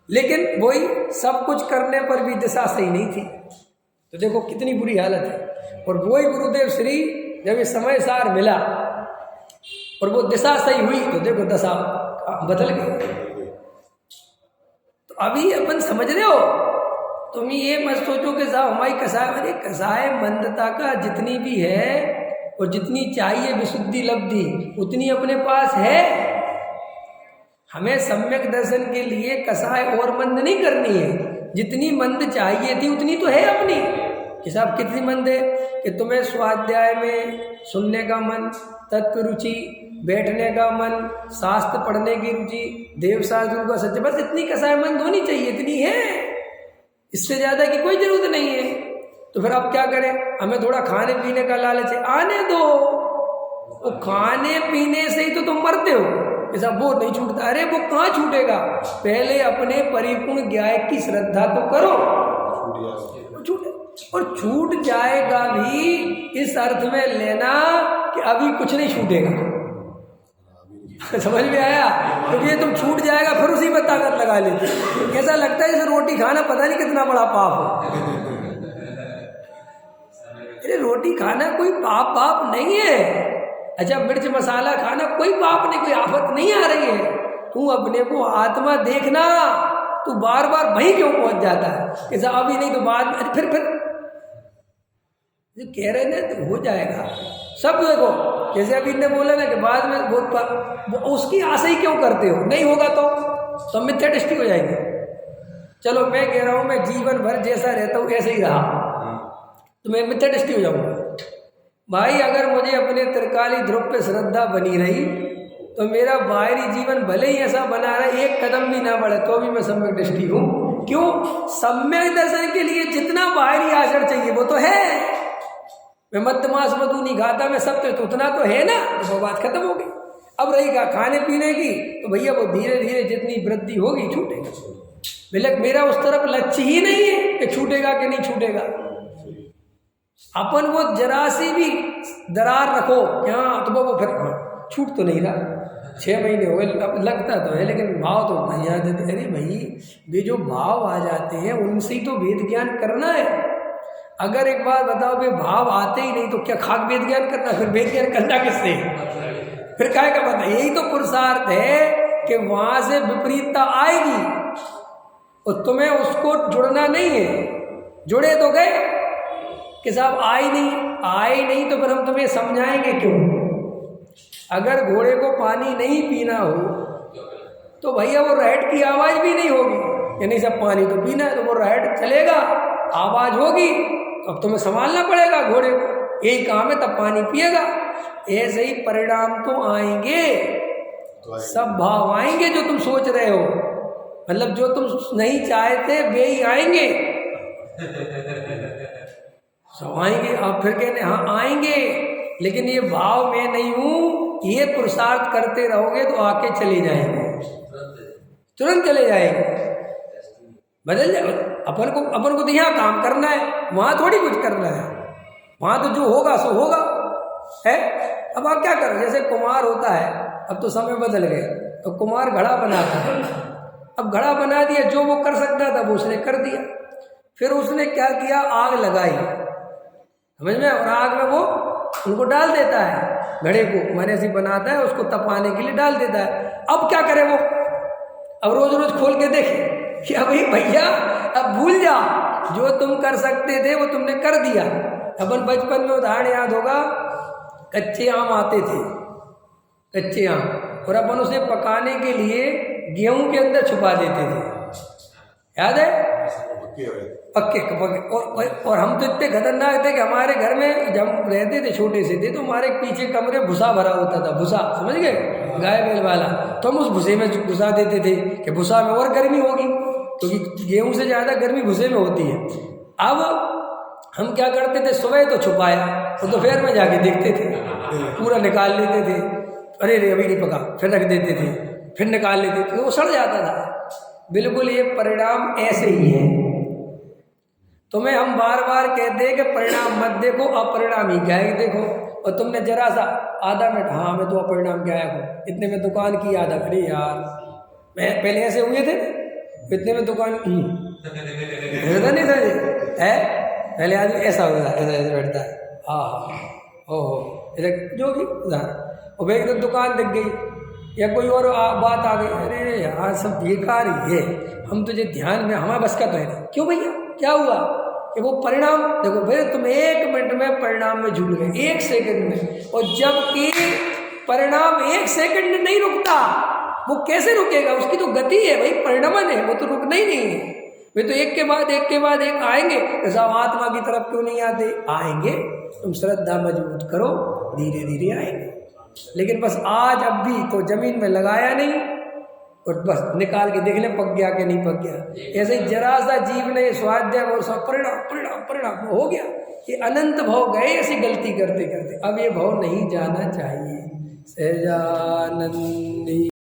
लेकिन वही सब कुछ करने पर भी दिशा सही नहीं थी। तो देखो कितनी बुरी हालत है। और वही गुरुदेव श्री जब ये समय सार मिला और वो दिशा सही हुई तो देखो दशा बदल गई। तो अभी अपन समझ रहे हो, तुम ये मत सोचो कि साहब हमारी कसाय मंदता का जितनी भी है और जितनी चाहिए विशुद्धि लब्धि उतनी अपने पास है। हमें सम्यक दर्शन के लिए कसाय और मंद नहीं करनी है, जितनी मंद चाहिए थी उतनी तो है अपनी। कि साहब कितनी मंद है कि तुम्हें स्वाध्याय में सुनने का मन, तत्व रुचि, बैठने का मन, शास्त्र पढ़ने की रुचि, देव शास्त्रों का सत्य, बस इतनी कसाय मंद होनी चाहिए, इतनी है, इससे ज़्यादा की कोई ज़रूरत नहीं है। तो फिर आप क्या करें? हमें थोड़ा खाने पीने का लालच है, आने दो, वो खाने पीने से ही तो तुम मरते हो। ऐसा वो नहीं छूटता, अरे वो कहाँ छूटेगा, पहले अपने परिपूर्ण ज्ञाय की श्रद्धा तो करो, छूटे और छूट जाएगा भी इस अर्थ में लेना कि अभी कुछ नहीं छूटेगा। समझ में आया? क्योंकि ये तुम छूट जाएगा फिर उसी पर ताकत लगा लेते। ऐसा लगता है जैसे रोटी खाना पता नहीं कितना बड़ा पाप हो। अरे रोटी खाना कोई पाप नहीं है। अच्छा, मिर्च मसाला खाना कोई पाप नहीं, कोई आफत नहीं आ रही है। तू अपने को आत्मा देखना, तू बार बार वहीं क्यों पहुंच जाता है? ऐसा अभी नहीं तो बाद में, फिर जो कह रहे ना तो हो जाएगा सब। देखो जैसे अभी ने बोला ना कि बाद में वो उसकी आशा ही क्यों करते हो, नहीं होगा तो तो हम मिथ्या दृष्टि हो जाएंगे। चलो मैं कह रहा हूँ मैं जीवन भर जैसा रहता हूँ ऐसे ही रहा तो मैं मिथ्या दृष्टि हो जाऊंगा। भाई अगर मुझे अपने त्रिकाली ध्रुव पे श्रद्धा बनी रही तो मेरा बाहरी जीवन भले ही ऐसा बना रहा, एक कदम भी ना बढ़े तो भी मैं सम्यक दृष्टि हूँ। क्यों? सम्यक दर्शन के लिए जितना बाहरी आचरण चाहिए वो तो है। मैं मद्य मांस मधु नहीं खाता, मैं सत्य तो उतना तो है ना, तो वो बात खत्म हो गई। अब रहेगा खाने पीने की तो भैया वो धीरे धीरे जितनी वृद्धि होगी छूटेगा। भले मेरा उस तरफ लक्ष्य ही नहीं है कि छूटेगा कि नहीं छूटेगा। अपन वो जरा सी भी दरार रखो क्या तो वो फिर छूट तो नहीं रहा। 6 महीने हो गए, लगता तो है लेकिन भाव तो नहीं आ जाते। अरे भाई वे जो भाव आ जाते हैं उनसे ही तो वेद ज्ञान करना है। अगर एक बात बताओ वे भाव आते ही नहीं तो क्या खाक वेद ज्ञान करना, फिर वेद ज्ञान करना किससे? फिर क्या का पता। यही तो पुरुषार्थ है कि वहां से विपरीतता आएगी और तुम्हें उसको जुड़ना नहीं है। जुड़े तो गए कि साहब आए नहीं तो फिर हम तुम्हें समझाएंगे क्यों। अगर घोड़े को पानी नहीं पीना हो तो भैया वो रहट की आवाज़ भी नहीं होगी। यानी सब पानी तो पीना है तो वो रहट चलेगा, आवाज़ होगी तो अब तुम्हें संभालना पड़ेगा घोड़े को। यही काम है, तब पानी पिएगा। ऐसे ही परिणाम तो आएंगे, सब भाव आएंगे जो तुम सोच रहे हो। मतलब जो तुम नहीं चाहते वे ही आएंगे, सब आएंगे। आप फिर कहते हाँ आएंगे लेकिन ये भाव मैं नहीं हूँ, ये पुरुषार्थ करते रहोगे तो आके चले जाएंगे, तुरंत चले जाएंगे, बदल जाए। अपन को तो यहाँ काम करना है, वहाँ थोड़ी कुछ करना है। वहाँ तो जो होगा सो होगा है। अब आप क्या करो, जैसे कुम्हार होता है, अब तो समय बदल गए, तो कुम्हार घड़ा बनाता है। अब घड़ा बना दिया, जो वो कर सकता था वो उसने कर दिया। फिर उसने क्या किया, आग लगाई, समझ में, और आग में वो उनको डाल देता है, घड़े को मैंने ऐसे बनाता है, उसको तपाने के लिए डाल देता है। अब क्या करे वो, अब रोज रोज खोल के देखे कि अभी भैया अब भूल जा, जो तुम कर सकते थे वो तुमने कर दिया। अपन बचपन में उदाहरण याद होगा, कच्चे आम आते थे, कच्चे आम, और अपन उसे पकाने के लिए गेहूं के अंदर छुपा देते थे, याद है? पक्के और हम तो इतने खतरनाक थे कि हमारे घर में जब हम रहते थे छोटे से थे तो हमारे पीछे कमरे भूसा भरा होता था, भूसा, समझ गए, गाय बैल वाला। तो हम उस भूसे में घुसा देते थे कि भूसा में और गर्मी होगी, क्योंकि गेहूं से ज़्यादा गर्मी भूसे में होती है। अब हम क्या करते थे, सुबह तो छुपाया और दोपहर में जाके देखते थे, पूरा निकाल लेते थे। अरे रे अभी नहीं पका, फिर रख देते थे, फिर निकाल लेते थे, तो वो सड़ जाता था। बिल्कुल ये परिणाम ऐसे ही है। तुम्हें हम बार बार कहते हैं कि परिणाम मत देखो, अपरिणाम ही गायक देखो। और तुमने जरा सा आधा मिनट, हाँ मैं तो अपरिणाम गायक हूँ, इतने में दुकान की आधा, अरे यार मैं पहले ऐसे हुए थे, इतने में दुकान ऐसा नहीं था है, पहले आदमी ऐसा होता है, ऐसा ऐसे बैठता है, हाँ ओहो ऐसा जो भी उदाहरण, और भाई तो दुकान दिख गई या कोई और बात आ गई, अरे यार सब बेकार ही है, हम तुझे ध्यान में, हमारे बस का तो है नहीं। क्यों भैया, क्या हुआ कि वो परिणाम देखो भाई, तुम 1 मिनट में परिणाम में जुड़ गए, 1 सेकंड में, और जबकि परिणाम 1 सेकंड नहीं रुकता, वो कैसे रुकेगा, उसकी तो गति है भाई, परिणमन है, वो तो रुकना ही नहीं है। वे तो एक के बाद एक आएंगे। ऐसा आत्मा की तरफ क्यों नहीं आते, आएंगे, तुम श्रद्धा मजबूत करो, धीरे धीरे आएंगे। लेकिन बस आज अब भी तो जमीन में लगाया नहीं और बस निकाल के देख ले पक गया कि नहीं पक गया। ऐसे जरा सा जीव ने स्वाध्याय और सब परिणाम हो गया, ये अनंत भाव गए ऐसी गलती करते करते। अब ये भाव नहीं जाना चाहिए। सहजानंदी।